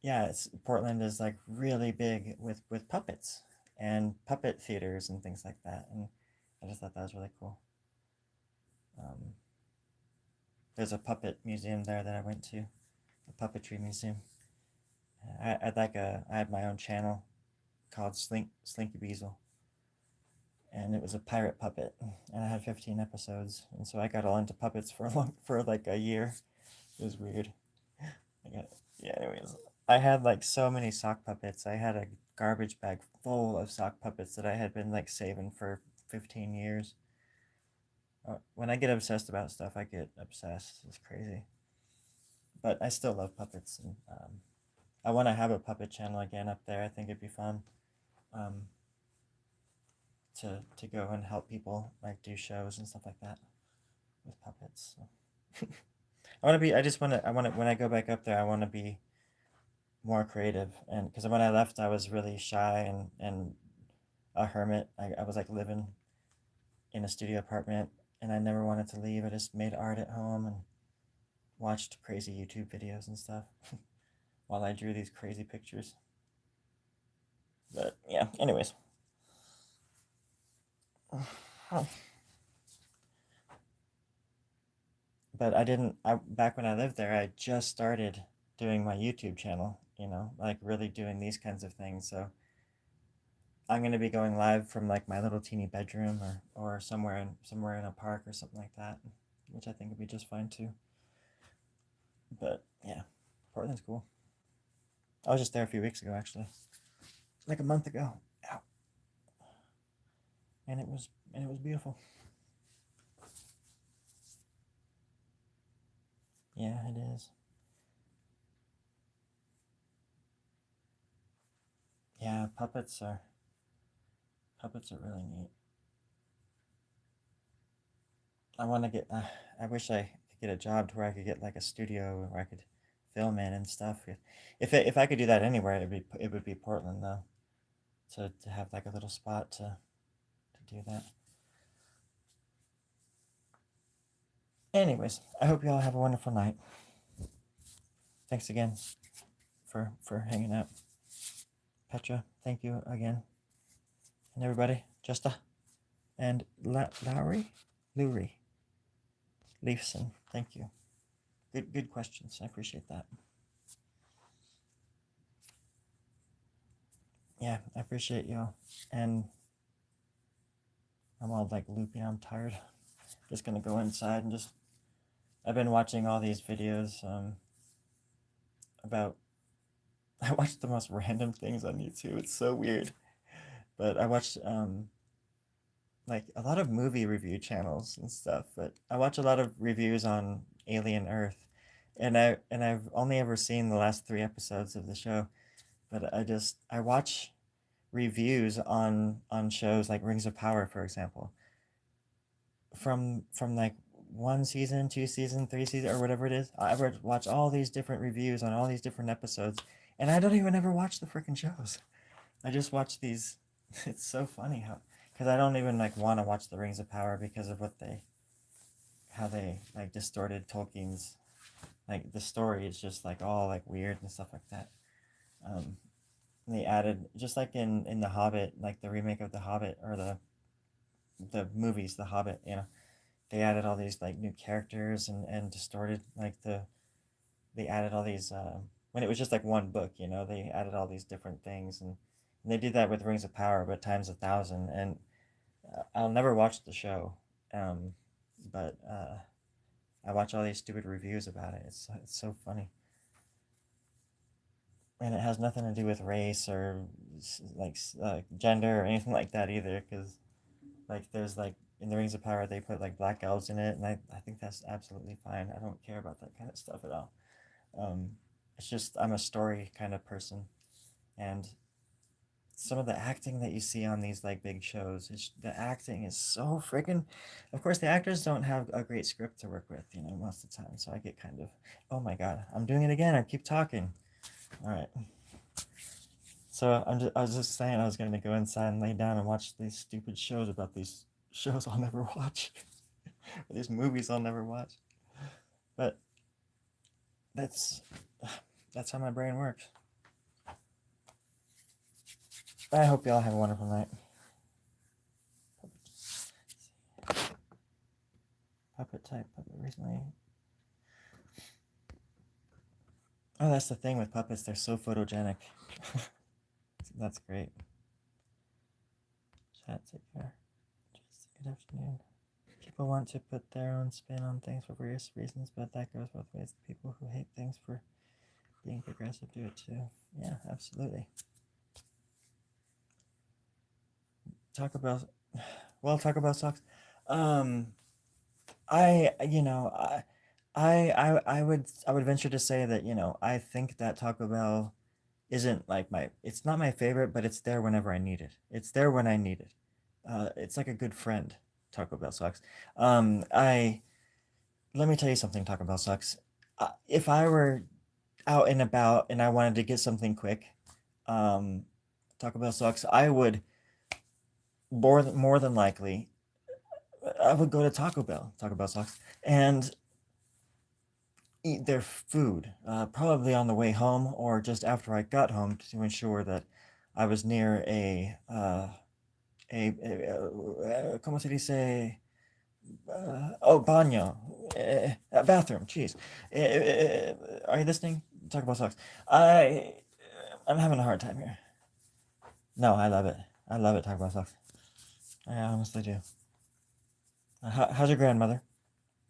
yeah, Portland is like really big with puppets and puppet theaters and things like that, and I just thought that was really cool. Um, there's a puppet museum there that I went to, a puppetry museum. I had my own channel called Slinky Beazle, and it was a pirate puppet, and I had 15 episodes, and so I got all into puppets for like a year. It was weird. Yeah. Anyways, I had like so many sock puppets. I had a garbage bag full of sock puppets that I had been like saving for 15 years. When I get obsessed about stuff, I get obsessed. It's crazy. But I still love puppets, and I want to have a puppet channel again up there. I think it'd be fun um, to go and help people like do shows and stuff like that with puppets. So. I want to be. I just want to. I want to. When I go back up there, I want to be more creative, and because when I left I was really shy and a hermit. I was like living in a studio apartment, and I never wanted to leave. I just made art at home and watched crazy YouTube videos and stuff while I drew these crazy pictures. But yeah, anyways. But I didn't I back when I lived there, I just started doing my YouTube channel, you know, like really doing these kinds of things. So I'm gonna be going live from like my little teeny bedroom or somewhere in a park or something like that, which I think would be just fine too. But yeah, Portland's cool. I was just there a few weeks ago actually, like a month ago. Ow. And it was beautiful. Yeah, it is. Yeah, puppets are really neat. I want to get. I wish I could get a job to where I could get like a studio where I could film in and stuff. If I could do that anywhere, it would be Portland though. To have like a little spot to do that. Anyways, I hope you all have a wonderful night. Thanks again for hanging out. Petra, thank you again, and everybody, Justa and Lowry, Leifson, thank you. Good questions. I appreciate that. Yeah, I appreciate y'all. And I'm all like loopy. I'm tired. Just gonna go inside and just. I've been watching all these videos about. I watched the most random things on YouTube. It's so weird, but I watched like a lot of movie review channels and stuff. But I watch a lot of reviews on Alien Earth, and I've only ever seen the last 3 episodes of the show, but I watch reviews on shows like Rings of Power, for example, from like 1 season, 2 season, 3 season, or whatever it is. I would watch all these different reviews on all these different episodes, and I don't even ever watch the freaking shows. I just watch these. It's so funny how, because I don't even like want to watch the Rings of Power because of how they like distorted Tolkien's, like the story is just like all like weird and stuff like that. Um, they added, just like in the Hobbit, like the remake of the Hobbit, or the movies, the Hobbit, they added all these like new characters and distorted like they added all these when it was just like one book, they added all these different things, and they did that with Rings of Power, but times 1,000. And I'll never watch the show, um, but I watch all these stupid reviews about it. It's so funny, and it has nothing to do with race or like gender or anything like that either, because like there's like in the Rings of Power they put like black elves in it, and I think that's absolutely fine. I don't care about that kind of stuff at all. um, it's just I'm a story kind of person, and some of the acting that you see on these like big shows, the acting is so freaking. Of course, the actors don't have a great script to work with, most of the time. So I get kind of, oh my god, I'm doing it again. I keep talking. All right. So I was just saying I was going to go inside and lay down and watch these stupid shows about these shows I'll never watch, or these movies I'll never watch. But that's that's how my brain works. I hope y'all have a wonderful night. Puppet recently. Oh, that's the thing with puppets. They're so photogenic. That's great. Chat, take care. Just good afternoon. People want to put their own spin on things for various reasons, but that goes both ways. The people who hate things for being progressive do it too. Yeah, absolutely. Talk about socks. Um, I would venture to say that I think that Taco Bell isn't like it's not my favorite, but it's there whenever I need it. It's there when I need it. It's like a good friend. Taco Bell sucks. I Let me tell you something. Taco Bell sucks. If I were out and about and I wanted to get something quick, um, Taco Bell sucks. I would more than likely I would go to Taco Bell. Taco Bell sucks, and eat their food, probably on the way home or just after I got home to ensure that I was near ¿cómo se dice? Baño, a bathroom. Jeez, are you listening? Talk about socks. I'm having a hard time here. No, I love it. I love it. Talk about socks. I honestly do. How's your grandmother?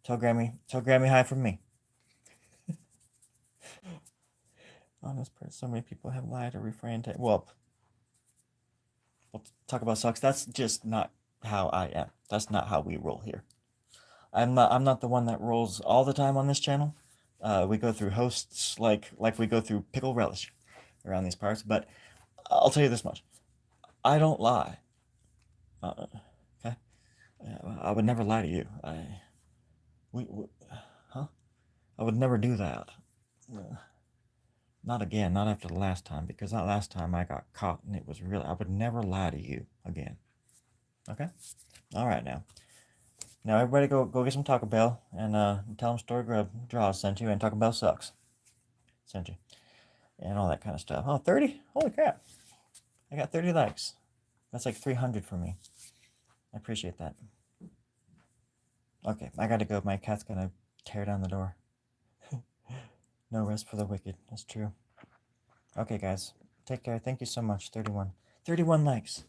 Tell Grammy hi from me. Honest person. So many people have lied or refrained to. Well, we'll talk about socks. That's just not how I am. That's not how we roll here. I'm not the one that rolls all the time on this channel. We go through hosts like we go through pickle relish around these parts. But I'll tell you this much: I don't lie. Okay, I would never lie to you. We huh? I would never do that. Not again. Not after the last time, because that last time I got caught and it was real. I would never lie to you again. Okay. All right now. Now everybody go get some Taco Bell and tell them Story Grub Draws sent you and Taco Bell sucks sent you and all that kind of stuff. Oh, 30? Holy crap. I got 30 likes. That's like 300 for me. I appreciate that. Okay, I gotta go. My cat's gonna tear down the door. No rest for the wicked. That's true. Okay, guys. Take care. Thank you so much. 31. 31 likes.